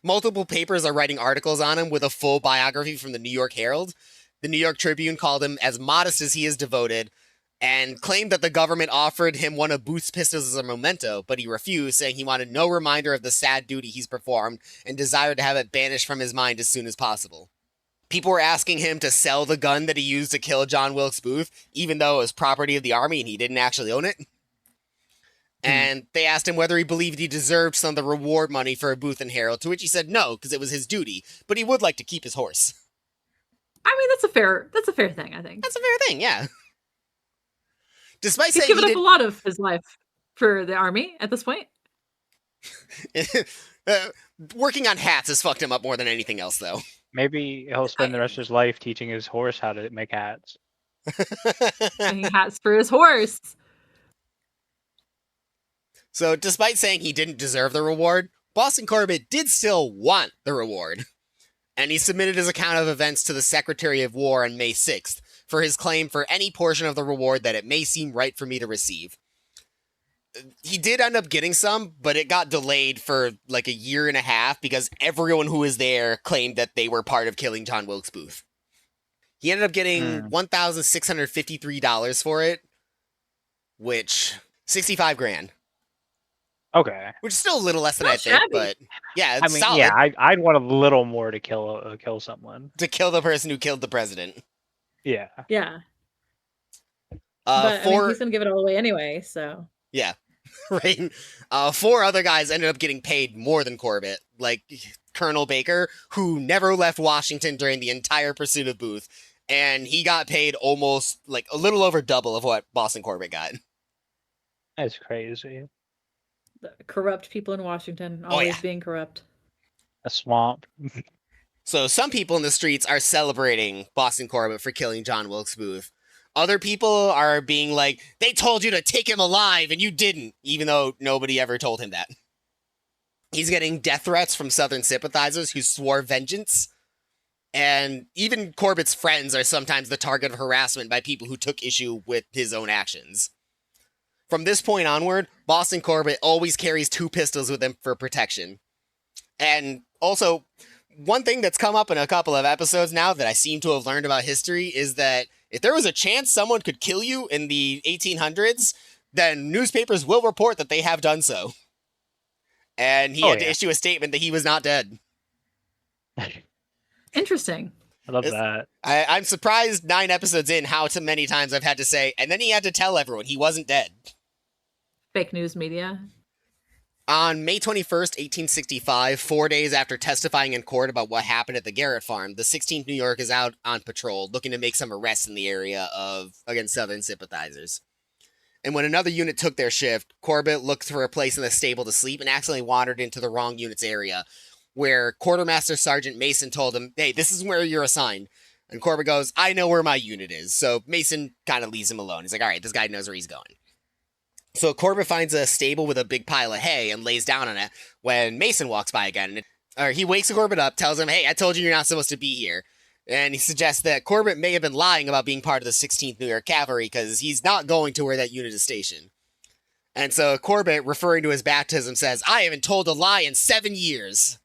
Multiple papers are writing articles on him with a full biography from the New York Herald. The New York Tribune called him as modest as he is devoted and claimed that the government offered him one of Booth's pistols as a memento, but he refused, saying he wanted no reminder of the sad duty he's performed and desired to have it banished from his mind as soon as possible. People were asking him to sell the gun that he used to kill John Wilkes Booth, even though it was property of the Army and he didn't actually own it. And they asked him whether he believed he deserved some of the reward money for Booth and Herald, to which he said no, because it was his duty, but he would like to keep his horse. I mean, that's a fair thing, I think. That's a fair thing, yeah. Despite He's saying given up a lot of his life for the Army at this point. Working on hats has fucked him up more than anything else, though. Maybe he'll spend the rest of his life teaching his horse how to make hats. Making hats for his horse. So, despite saying he didn't deserve the reward, Boston Corbett did still want the reward. And he submitted his account of events to the Secretary of War on May 6th for his claim for any portion of the reward that it may seem right for me to receive. He did end up getting some, but it got delayed for like a year and a half because everyone who was there claimed that they were part of killing John Wilkes Booth. He ended up getting $1,653 for it, which $65,000. Okay. Which is still a little less than I think, but yeah, it's solid. Yeah, I'd want a little more to kill someone. To kill the person who killed the president. Yeah. Yeah. But I mean, he's gonna give it all away anyway, so. Yeah. Right. 4 other guys ended up getting paid more than Corbett, like Colonel Baker, who never left Washington during the entire pursuit of Booth, and he got paid almost like a little over double of what Boston Corbett got. That's crazy. The corrupt people in Washington, always being corrupt. A swamp. So some people in the streets are celebrating Boston Corbett for killing John Wilkes Booth. Other people are being like, they told you to take him alive and you didn't, even though nobody ever told him that. He's getting death threats from Southern sympathizers who swore vengeance. And even Corbett's friends are sometimes the target of harassment by people who took issue with his own actions. From this point onward, Boston Corbett always carries 2 pistols with him for protection. And also, one thing that's come up in a couple of episodes now that I seem to have learned about history is that if there was a chance someone could kill you in the 1800s, then newspapers will report that they have done so. And he had to issue a statement that he was not dead. Interesting. I love that. I'm surprised 9 episodes in how many times I've had to say, and then he had to tell everyone he wasn't dead. Fake news media. On May 21st, 1865, 4 days after testifying in court about what happened at the Garrett farm, the 16th New York is out on patrol, looking to make some arrests in the area against Southern sympathizers. And when another unit took their shift, Corbett looked for a place in the stable to sleep and accidentally wandered into the wrong unit's area, where Quartermaster Sergeant Mason told him, hey, this is where you're assigned. And Corbett goes, I know where my unit is. So Mason kind of leaves him alone. He's like, all right, this guy knows where he's going. So Corbett finds a stable with a big pile of hay and lays down on it when Mason walks by again. He wakes Corbett up, tells him, hey, I told you you're not supposed to be here. And he suggests that Corbett may have been lying about being part of the 16th New York Cavalry because he's not going to where that unit is stationed. And so Corbett, referring to his baptism, says, I haven't told a lie in 7 years.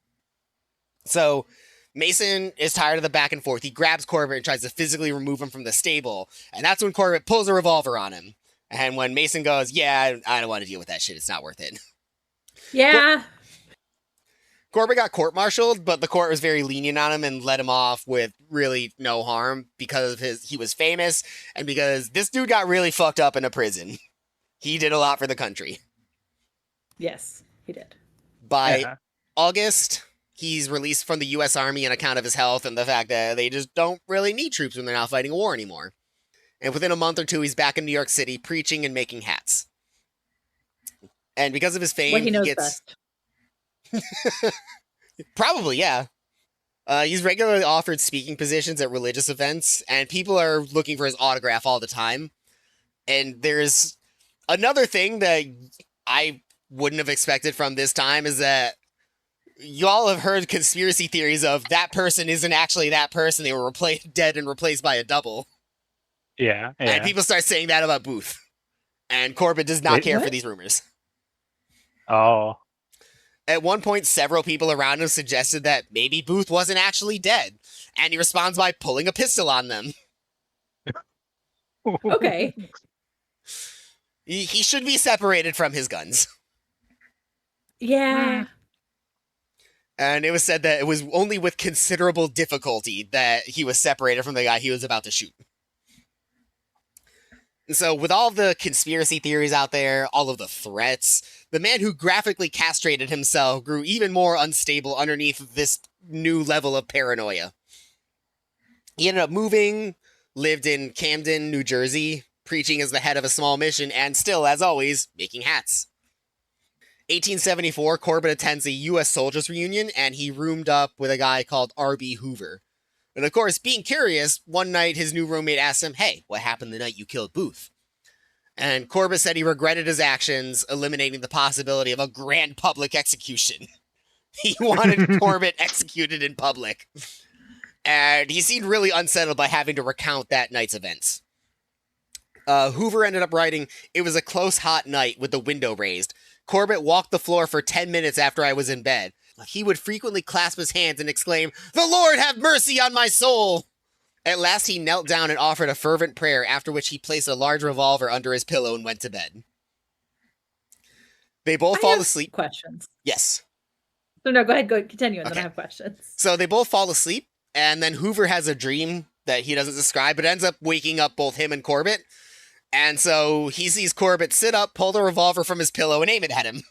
So Mason is tired of the back and forth. He grabs Corbett and tries to physically remove him from the stable. And that's when Corbett pulls a revolver on him. And when Mason goes, yeah, I don't want to deal with that shit. It's not worth it. Yeah. Corbett got court-martialed, but the court was very lenient on him and let him off with really no harm because he was famous and because this dude got really fucked up in a prison. He did a lot for the country. Yes, he did. By August, he's released from the U.S. Army on account of his health and the fact that they just don't really need troops when they're not fighting a war anymore. And within a month or two, he's back in New York City preaching and making hats. And because of his fame, what he knows gets... best. Probably, yeah. He's regularly offered speaking positions at religious events, and people are looking for his autograph all the time. And there's another thing that I wouldn't have expected from this time is that y'all have heard conspiracy theories of that person isn't actually that person. They were dead and replaced by a double. Yeah. And people start saying that about Booth. And Corbett does not care for these rumors. Oh. At one point, several people around him suggested that maybe Booth wasn't actually dead, and he responds by pulling a pistol on them. Okay. He should be separated from his guns. Yeah. And it was said that it was only with considerable difficulty that he was separated from the guy he was about to shoot. And so, with all the conspiracy theories out there, all of the threats, the man who graphically castrated himself grew even more unstable underneath this new level of paranoia. He ended up moving, lived in Camden, New Jersey, preaching as the head of a small mission, and still, as always, making hats. 1874, Corbett attends a U.S. Soldiers reunion, and he roomed up with a guy called R.B. Hoover. And of course, being curious, one night his new roommate asked him, "Hey, what happened the night you killed Booth?" And Corbett said he regretted his actions, eliminating the possibility of a grand public execution. He wanted Corbett executed in public. And he seemed really unsettled by having to recount that night's events. Hoover ended up writing, "It was a close, hot night with the window raised. Corbett walked the floor for 10 minutes after I was in bed. He would frequently clasp his hands and exclaim, 'The Lord have mercy on my soul!' At last he knelt down and offered a fervent prayer, after which he placed a large revolver under his pillow and went to bed." They both fall asleep. Questions. Yes. No, go ahead, continue, and then I have questions. So they both fall asleep, and then Hoover has a dream that he doesn't describe, but ends up waking up both him and Corbett. And so he sees Corbett sit up, pull the revolver from his pillow, and aim it at him.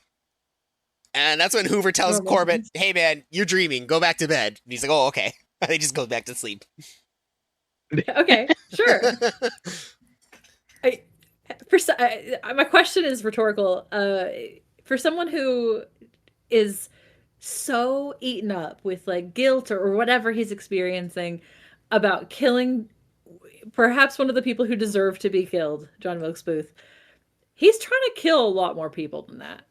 And that's when Hoover tells Corbett, "Hey man, you're dreaming, go back to bed." And he's like, "Oh, okay." And he just goes back to sleep. Okay, sure. My question is rhetorical. For someone who is so eaten up with like guilt or whatever he's experiencing about killing perhaps one of the people who deserve to be killed, John Wilkes Booth, he's trying to kill a lot more people than that.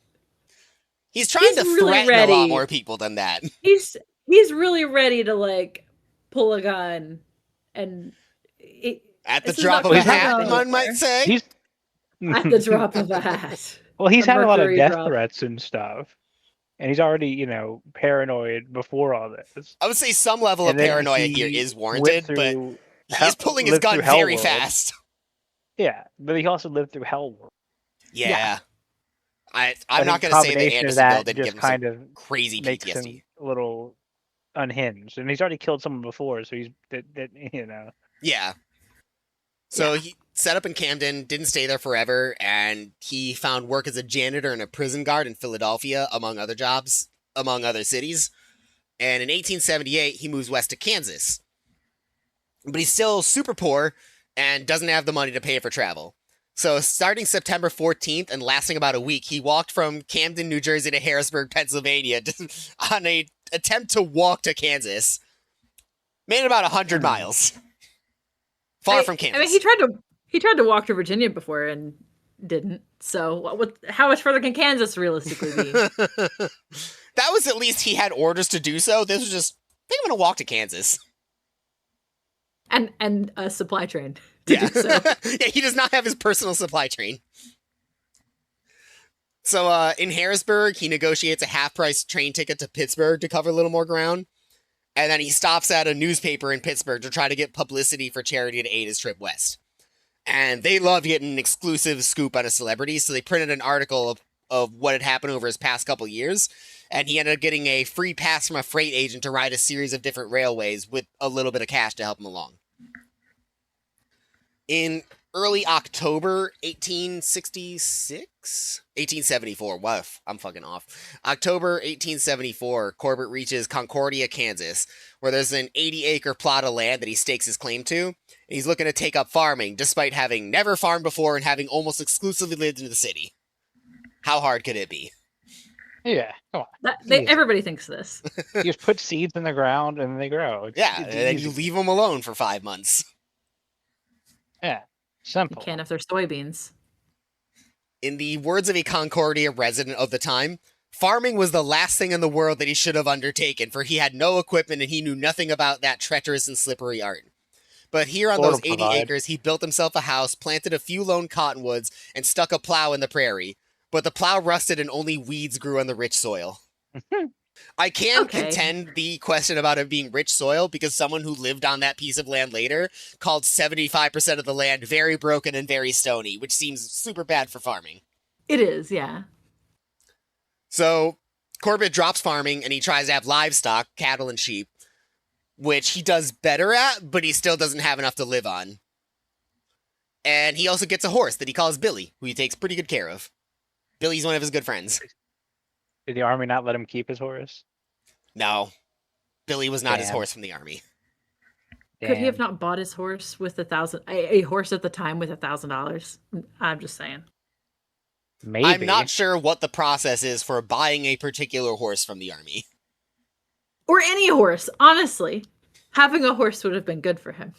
He's trying to threaten a lot more people than that. He's really ready to like pull a gun and at the drop of a hat, one might say. He's at the drop of a hat. Well, he's had a lot of death threats and stuff, and he's already, paranoid before all this. I would say some level of paranoia here is warranted, but he's pulling his gun very fast. Yeah, but he also lived through Hell World. Yeah. I'm not going to say that Andersonville didn't give him kind of crazy PTSD. A little unhinged, and he's already killed someone before, so he's Yeah. So he set up in Camden, didn't stay there forever, and he found work as a janitor and a prison guard in Philadelphia, among other jobs, among other cities. And in 1878, he moves west to Kansas. But he's still super poor and doesn't have the money to pay for travel. So starting September 14th and lasting about a week, he walked from Camden, New Jersey to Harrisburg, Pennsylvania on an attempt to walk to Kansas. Made about 100 miles. Far from Kansas. I mean, he tried to walk to Virginia before and didn't. So how much further can Kansas realistically be? That was at least he had orders to do so. This was just, I think I'm going to walk to Kansas. And a supply train to do so. Yeah, he does not have his personal supply train. So in Harrisburg, he negotiates a half-price train ticket to Pittsburgh to cover a little more ground. And then he stops at a newspaper in Pittsburgh to try to get publicity for charity to aid his trip west. And they love getting an exclusive scoop on a celebrity, so they printed an article of what had happened over his past couple years, and he ended up getting a free pass from a freight agent to ride a series of different railways with a little bit of cash to help him along. In early October 1874. Wow, I'm fucking off. October 1874, Corbett reaches Concordia, Kansas, where there's an 80-acre plot of land that he stakes his claim to, and he's looking to take up farming, despite having never farmed before and having almost exclusively lived in the city. How hard could it be? Yeah, come on. Everybody thinks this. You just put seeds in the ground and they grow. It's and then you leave them alone for 5 months. Yeah, simple. You can if they're soybeans. In the words of a Concordia resident of the time, farming was the last thing in the world that he should have undertaken, for he had no equipment and he knew nothing about that treacherous and slippery art. But here on those 80 acres, he built himself a house, planted a few lone cottonwoods, and stuck a plow in the prairie. But the plow rusted and only weeds grew on the rich soil. I can contend the question about it being rich soil because someone who lived on that piece of land later called 75% of the land very broken and very stony, which seems super bad for farming. It is, yeah. So Corbett drops farming and he tries to have livestock, cattle and sheep, which he does better at, but he still doesn't have enough to live on. And he also gets a horse that he calls Billy, who he takes pretty good care of. Billy's one of his good friends. Did the army not let him keep his horse? No. Billy was not his horse from the army. Could he have not bought his horse with a horse at the time with $1,000? I'm just saying. Maybe. I'm not sure what the process is for buying a particular horse from the army. Or any horse, honestly. Having a horse would have been good for him.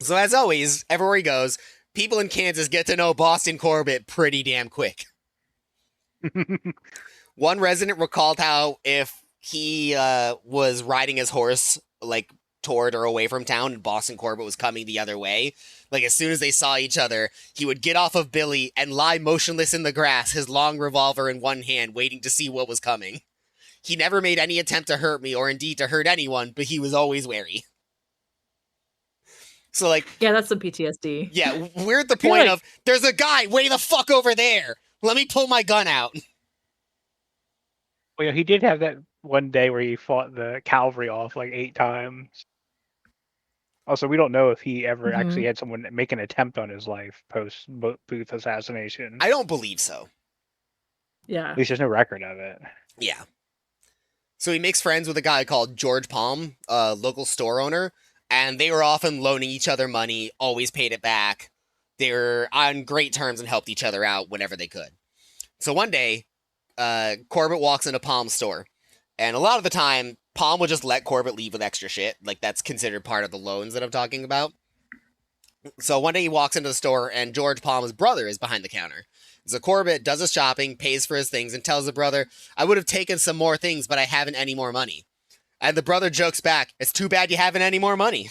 So as always, everywhere he goes, people in Kansas get to know Boston Corbett pretty damn quick. One resident recalled how if he was riding his horse like toward or away from town and Boston Corbett was coming the other way, like as soon as they saw each other, he would get off of Billy and lie motionless in the grass, his long revolver in one hand, waiting to see what was coming. He never made any attempt to hurt me or indeed to hurt anyone, but he was always wary. So like, yeah, that's some PTSD. Yeah, we're at the point of, there's a guy way the fuck over there. Let me pull my gun out. Well, he did have that one day where he fought the cavalry off like 8 times. Also, we don't know if he ever actually had someone make an attempt on his life post Booth assassination. I don't believe so. Yeah. At least there's no record of it. Yeah. So he makes friends with a guy called George Palm, a local store owner, and they were often loaning each other money, always paid it back. They were on great terms and helped each other out whenever they could. So one day, Corbett walks into Palm's store, and a lot of the time, Palm will just let Corbett leave with extra shit. Like, that's considered part of the loans that I'm talking about. So one day he walks into the store, and George Palm's brother is behind the counter. So Corbett does his shopping, pays for his things, and tells the brother, I would have taken some more things, but I haven't any more money. And the brother jokes back, it's too bad you haven't any more money.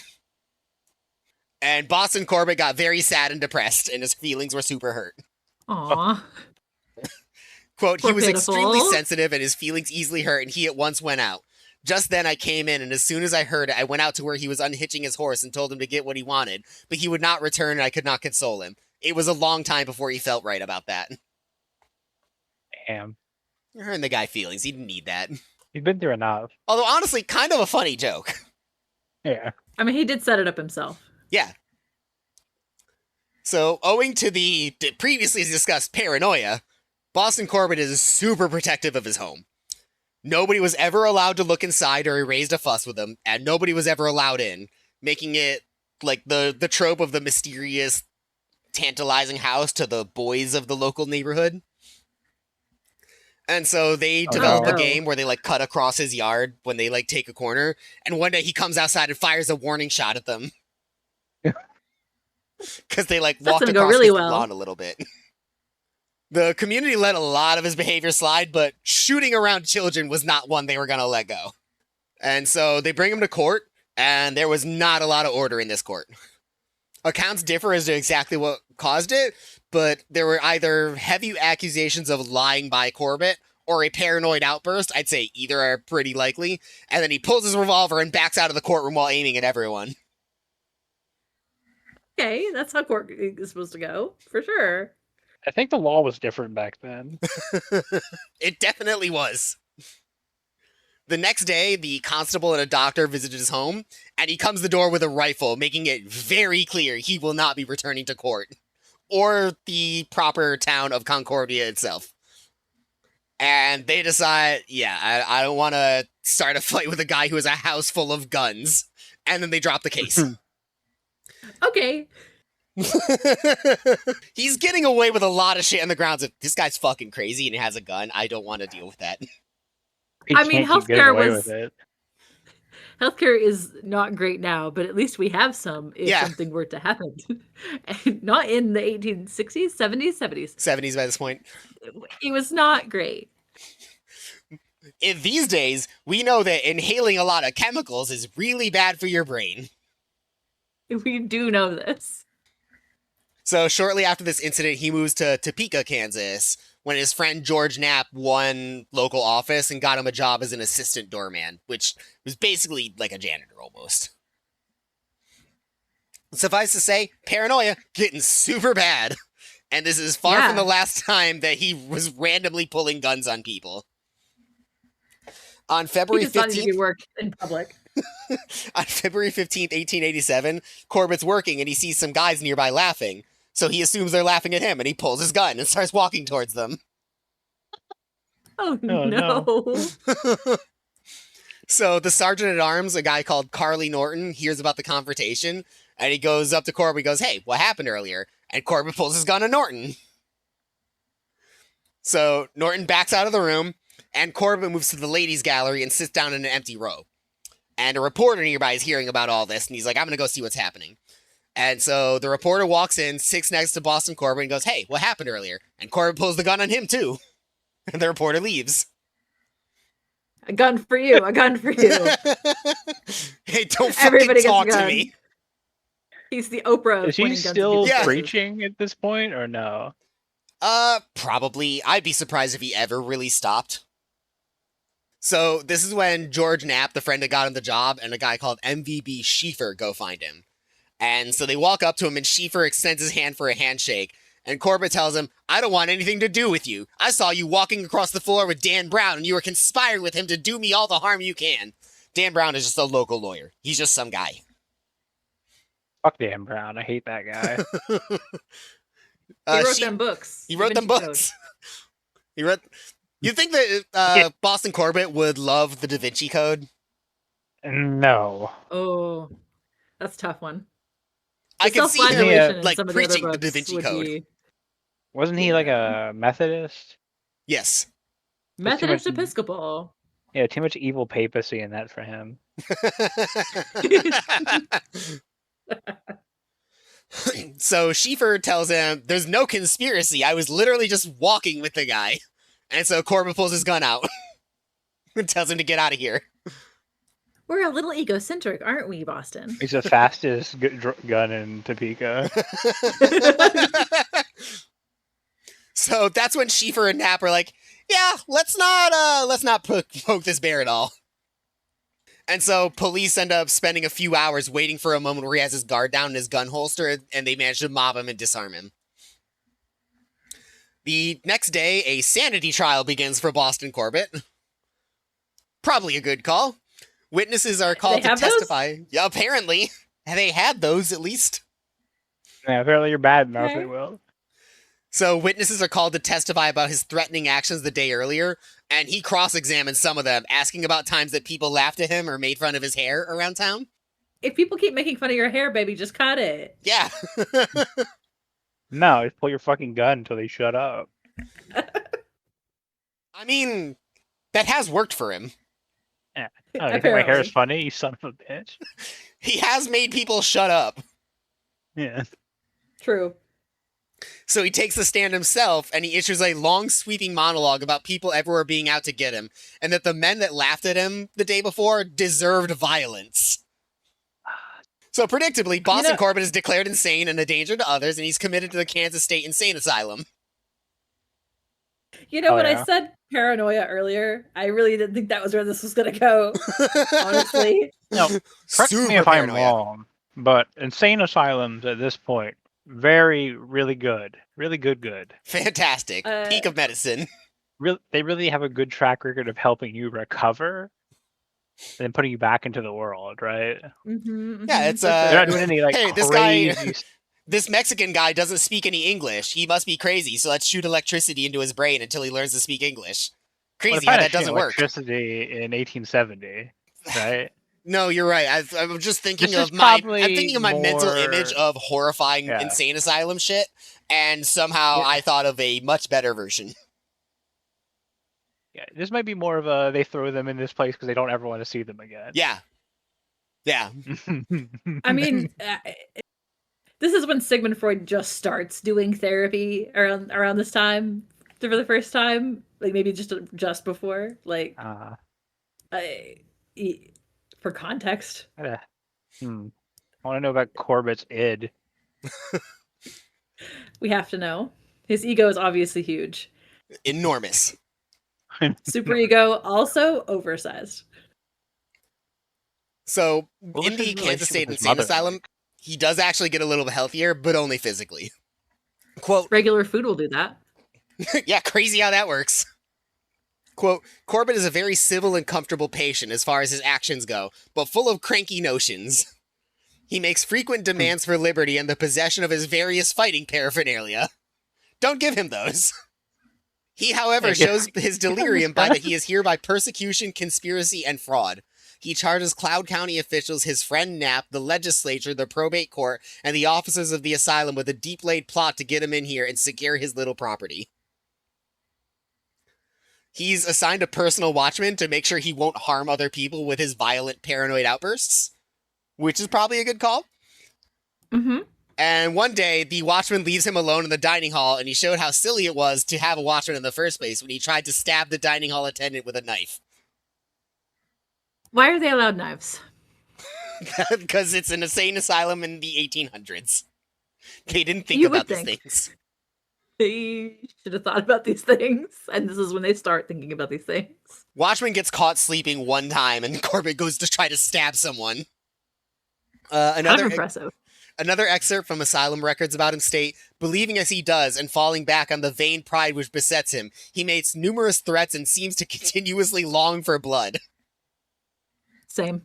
And Boston Corbett got very sad and depressed, and his feelings were super hurt. Aww. Quote, he was extremely sensitive and his feelings easily hurt, and he at once went out. Just then I came in, and as soon as I heard it, I went out to where he was unhitching his horse and told him to get what he wanted, but he would not return and I could not console him. It was a long time before he felt right about that. Damn. You're hurting the guy feelings. He didn't need that. He's been through enough. Although, honestly, kind of a funny joke. Yeah. I mean, he did set it up himself. Yeah. So, owing to the previously discussed paranoia, Boston Corbett is super protective of his home. Nobody was ever allowed to look inside or he raised a fuss with him, and nobody was ever allowed in, making it like the trope of the mysterious, tantalizing house to the boys of the local neighborhood. And so they develop a game where they like cut across his yard when they like take a corner, and one day he comes outside and fires a warning shot at them. Because they like walked across his lawn a little bit. The community let a lot of his behavior slide, but shooting around children was not one they were going to let go. And so they bring him to court, and there was not a lot of order in this court. Accounts differ as to exactly what caused it, but there were either heavy accusations of lying by Corbett or a paranoid outburst. I'd say either are pretty likely. And then he pulls his revolver and backs out of the courtroom while aiming at everyone. Okay, that's how court is supposed to go, for sure. I think the law was different back then. It definitely was. The next day, the constable and a doctor visited his home, and he comes to the door with a rifle, making it very clear he will not be returning to court, or the proper town of Concordia itself. And they decide, yeah, I don't want to start a fight with a guy who has a house full of guns. And then they drop the case. Okay. He's getting away with a lot of shit on the grounds of, this guy's fucking crazy and he has a gun. I don't want to deal with that. I mean, healthcare is not great now, but at least we have some if something were to happen. And not in the 1860s, 70s, 70s. 70s by this point. It was not great. In these days, we know that inhaling a lot of chemicals is really bad for your brain. We do know this. So shortly after this incident, he moves to Topeka, Kansas, when his friend George Knapp won local office and got him a job as an assistant doorman, which was basically like a janitor almost. Suffice to say, paranoia getting super bad. And this is far from the last time that he was randomly pulling guns on people. On February 15th, he worked in public. On February 15th, 1887, Corbett's working and he sees some guys nearby laughing. So he assumes they're laughing at him and he pulls his gun and starts walking towards them. Oh no. So the sergeant at arms, a guy called Carly Norton, hears about the confrontation and he goes up to Corbett and goes, "Hey, what happened earlier?" And Corbett pulls his gun on Norton. So Norton backs out of the room and Corbett moves to the ladies' gallery and sits down in an empty row. And a reporter nearby is hearing about all this and he's like, "I'm going to go see what's happening." And so the reporter walks in, sits next to Boston Corbett and goes, "Hey, what happened earlier?" And Corbett pulls the gun on him too. And the reporter leaves. A gun for you, a gun for you. Hey, don't fucking talk to me. He's the Oprah. Is he still preaching at this point or no? Probably. I'd be surprised if he ever really stopped. So this is when George Knapp, the friend that got him the job, and a guy called MVB Schieffer go find him. And so they walk up to him and Schieffer extends his hand for a handshake. And Corbett tells him, "I don't want anything to do with you. I saw you walking across the floor with Dan Brown and you were conspiring with him to do me all the harm you can." Dan Brown is just a local lawyer. He's just some guy. Fuck Dan Brown. I hate that guy. He wrote them books. He wrote them books. He wrote... You think that Boston Corbett would love the Da Vinci Code? No. Oh, that's a tough one. I can see him like preaching the Da Vinci Code. Wasn't he like a Methodist? Yes. Methodist Episcopal. Yeah, too much evil papacy in that for him. So Schieffer tells him, "There's no conspiracy. I was literally just walking with the guy." And so Corbett pulls his gun out and tells him to get out of here. We're a little egocentric, aren't we, Boston? He's the fastest gun in Topeka. So that's when Schieffer and Knapp are like, "Yeah, let's not poke this bear at all." And so police end up spending a few hours waiting for a moment where he has his guard down in his gun holster, and they manage to mob him and disarm him. The next day, a sanity trial begins for Boston Corbett. Probably a good call. Witnesses are called to testify. Those? Yeah, apparently. They had those, at least. Yeah, apparently you're bad enough, they will. So witnesses are called to testify about his threatening actions the day earlier, and he cross-examines some of them, asking about times that people laughed at him or made fun of his hair around town. If people keep making fun of your hair, baby, just cut it. Yeah. No, just pull your fucking gun until they shut up. I mean, that has worked for him. Yeah. Oh, you think my hair is funny, you son of a bitch? He has made people shut up. Yeah. True. So he takes the stand himself, and he issues a long, sweeping monologue about people everywhere being out to get him, and that the men that laughed at him the day before deserved violence. So predictably, Boston Corbett is declared insane and a danger to others, and he's committed to the Kansas State Insane Asylum. You know, when I said paranoia earlier, I really didn't think that was where this was going to go, honestly. No, correct me if I'm wrong, but insane asylums at this point really good. Really good. Fantastic. Peak of medicine. They really have a good track record of helping you recover and then putting you back into the world, right? Yeah, it's they're not doing any like hey, crazy. This Mexican guy doesn't speak any English. He must be crazy, so let's shoot electricity into his brain until he learns to speak English. Crazy how that doesn't work. Electricity in 1870, right? No, you're right. I'm just thinking of I'm thinking of my mental image of horrifying insane asylum shit, and somehow I thought of a much better version. Yeah, this might be more of a they throw them in this place because they don't ever want to see them again. Yeah. I mean, this is when Sigmund Freud just starts doing therapy around this time for the first time, like maybe just before, like for context. I want to know about Corbett's id. We have to know. His ego is obviously huge. Enormous. Super ego, also oversized. So, in the Kansas State Insane Asylum, he does actually get a little healthier, but only physically. Quote, regular food will do that. Yeah, crazy how that works. Quote, Corbett is a very civil and comfortable patient as far as his actions go, but full of cranky notions. He makes frequent demands for liberty and the possession of his various fighting paraphernalia. Don't give him those. He, however, shows his delirium by that he is here by persecution, conspiracy, and fraud. He charges Cloud County officials, his friend Knapp, the legislature, the probate court, and the officers of the asylum with a deep-laid plot to get him in here and secure his little property. He's assigned a personal watchman to make sure he won't harm other people with his violent, paranoid outbursts, which is probably a good call. Mm-hmm. And one day, the watchman leaves him alone in the dining hall, and he showed how silly it was to have a watchman in the first place when he tried to stab the dining hall attendant with a knife. Why are they allowed knives? Because it's an insane asylum in the 1800s. They didn't think about these things. They should have thought about these things, and this is when they start thinking about these things. Watchman gets caught sleeping one time, and Corbett goes to try to stab someone. Another impressive. Another excerpt from asylum records about him state, believing as he does and falling back on the vain pride which besets him, he makes numerous threats and seems to continuously long for blood. Same.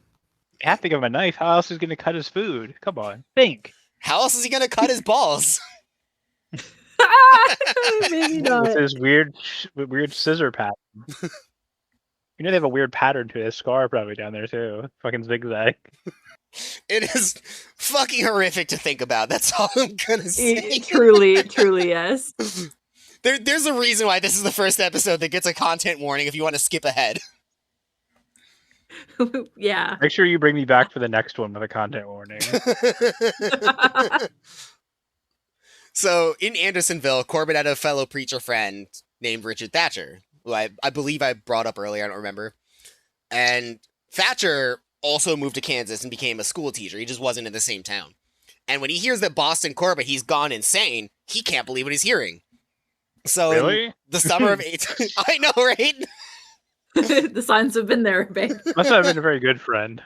You have to give him a knife. How else is he going to cut his food? Come on, think. How else is he going to cut his balls? Maybe not. With his weird scissor pattern. You know they have a weird pattern to his scar probably down there too. Fucking zigzag. It is fucking horrific to think about. That's all I'm gonna say. Truly, yes. There's a reason why this is the first episode that gets a content warning if you want to skip ahead. Yeah. Make sure you bring me back for the next one with a content warning. So, in Andersonville, Corbett had a fellow preacher friend named Richard Thatcher, who I believe I brought up earlier, I don't remember. And Thatcher also moved to Kansas and became a school teacher. He just wasn't in the same town. And when he hears that Boston Corbett, he's gone insane, he can't believe what he's hearing. So, really? The summer of 18... I know, right? The signs have been there, babe. Must have been a very good friend.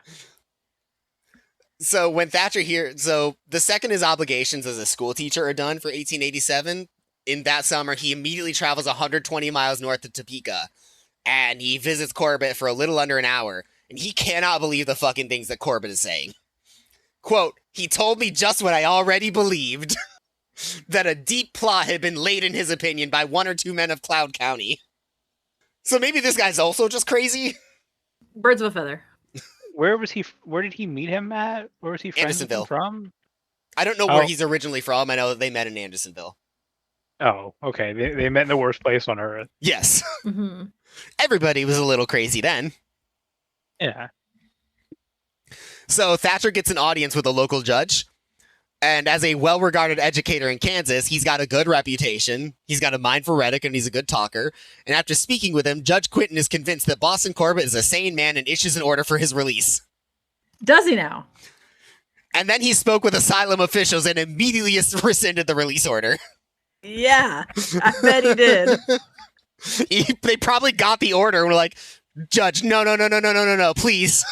So when Thatcher the second his obligations as a school teacher are done for 1887, in that summer, he immediately travels 120 miles north of Topeka, and he visits Corbett for a little under an hour, and he cannot believe the fucking things that Corbett is saying. Quote, he told me just what I already believed, that a deep plot had been laid in his opinion by one or two men of Cloud County. So maybe this guy's also just crazy? Birds of a feather. Where did he meet him at? Where was he friends with him from? I don't know where he's originally from. I know that they met in Andersonville. Oh, okay. They met in the worst place on earth. Yes. Mm-hmm. Everybody was a little crazy then. Yeah. So Thatcher gets an audience with a local judge. And as a well-regarded educator in Kansas, he's got a good reputation. He's got a mind for rhetoric, and he's a good talker. And after speaking with him, Judge Quinton is convinced that Boston Corbett is a sane man and issues an order for his release. Does he now? And then he spoke with asylum officials and immediately rescinded the release order. Yeah, I bet he did. They probably got the order and were like, Judge, no, please.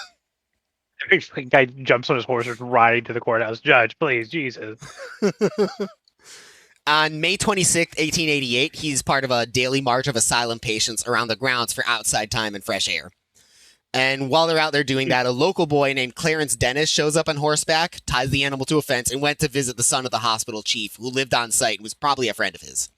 Guy jumps on his horse and riding to the courthouse. Judge, please, Jesus. On May 26th, 1888, he's part of a daily march of asylum patients around the grounds for outside time and fresh air. And while they're out there doing that, a local boy named Clarence Dennis shows up on horseback, ties the animal to a fence, and went to visit the son of the hospital chief, who lived on site and was probably a friend of his.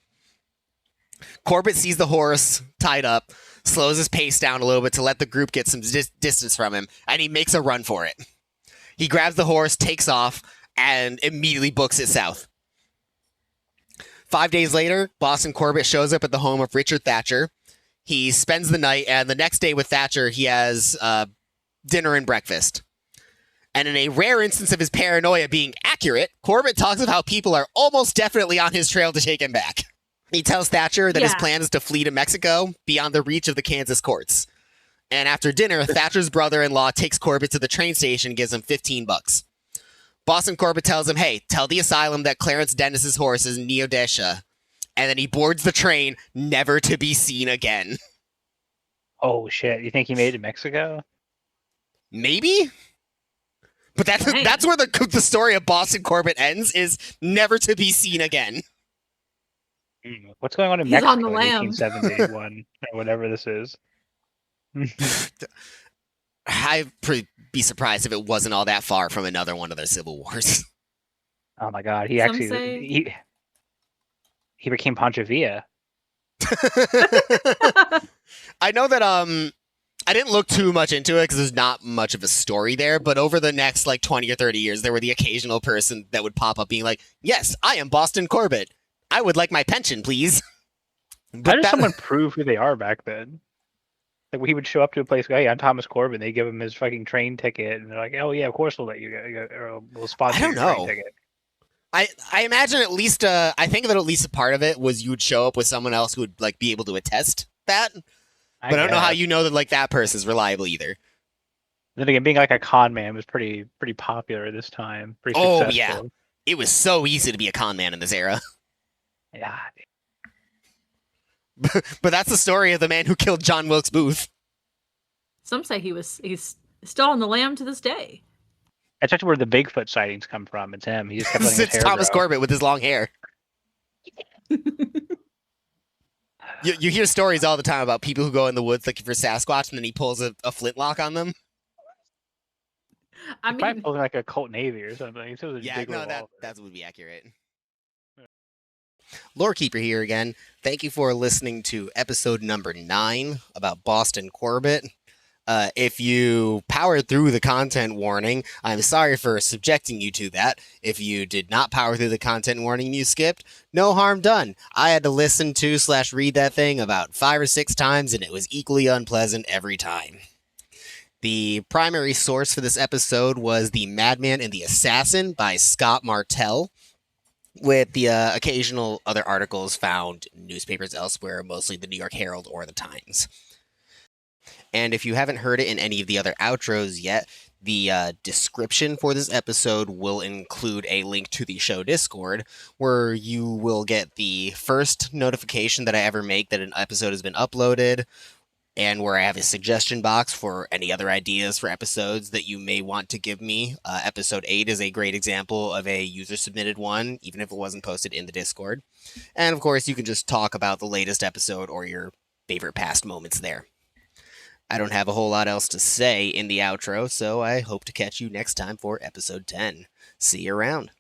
Corbett sees the horse tied up, slows his pace down a little bit to let the group get some distance from him, and he makes a run for it. He grabs the horse, takes off, and immediately books it south. 5 days later, Boston Corbett shows up at the home of Richard Thatcher. He spends the night, and the next day with Thatcher, he has dinner and breakfast. And in a rare instance of his paranoia being accurate, Corbett talks of how people are almost definitely on his trail to take him back. He tells Thatcher that his plan is to flee to Mexico, beyond the reach of the Kansas courts. And after dinner, Thatcher's brother-in-law takes Corbett to the train station and gives him $15. Boston Corbett tells him, hey, tell the asylum that Clarence Dennis's horse is Neodesha. And then he boards the train, never to be seen again. Oh, shit. You think he made it to Mexico? Maybe? But that's where the story of Boston Corbett ends, is never to be seen again. What's going on in Mexico in 1871, or whatever this is? I'd be surprised if it wasn't all that far from another one of their civil wars. Oh my god, he became Pancho Villa. I know that I didn't look too much into it because there's not much of a story there, but over the next 20 or 30 years, there were the occasional person that would pop up being like, yes, I am Boston Corbett. I would like my pension, please. How did someone prove who they are back then? He would show up to a place, hey, I'm Thomas Corbett. They give him his fucking train ticket, and they're like, oh yeah, of course we'll let you go, or we'll sponsor your train ticket. I imagine at least I think that at least a part of it was you would show up with someone else who would be able to attest that. But I don't know how you know that that person's reliable either. Then again, being a con man was pretty popular this time. Pretty successful. Yeah, it was so easy to be a con man in this era. Yeah. But that's the story of the man who killed John Wilkes Booth. Some say he's still on the lam to this day. That's actually where the Bigfoot sightings come from. It's him. He just kept letting his hair Thomas grow. Corbett with his long hair. You hear stories all the time about people who go in the woods looking for Sasquatch, and then he pulls a flintlock on them. I mean, probably pulling a Colt Navy or something. That would be accurate. Lorekeeper here again. Thank you for listening to episode number 9 about Boston Corbett. If you powered through the content warning, I'm sorry for subjecting you to that. If you did not power through the content warning and you skipped, no harm done. I had to listen to / read that thing about 5 or 6 times, and it was equally unpleasant every time. The primary source for this episode was The Madman and the Assassin by Scott Martell, with the occasional other articles found in newspapers elsewhere, mostly the New York Herald or the Times. And if you haven't heard it in any of the other outros yet, the description for this episode will include a link to the show Discord, where you will get the first notification that I ever make that an episode has been uploaded, and where I have a suggestion box for any other ideas for episodes that you may want to give me. Episode 8 is a great example of a user-submitted one, even if it wasn't posted in the Discord. And of course, you can just talk about the latest episode or your favorite past moments there. I don't have a whole lot else to say in the outro, so I hope to catch you next time for episode 10. See you around.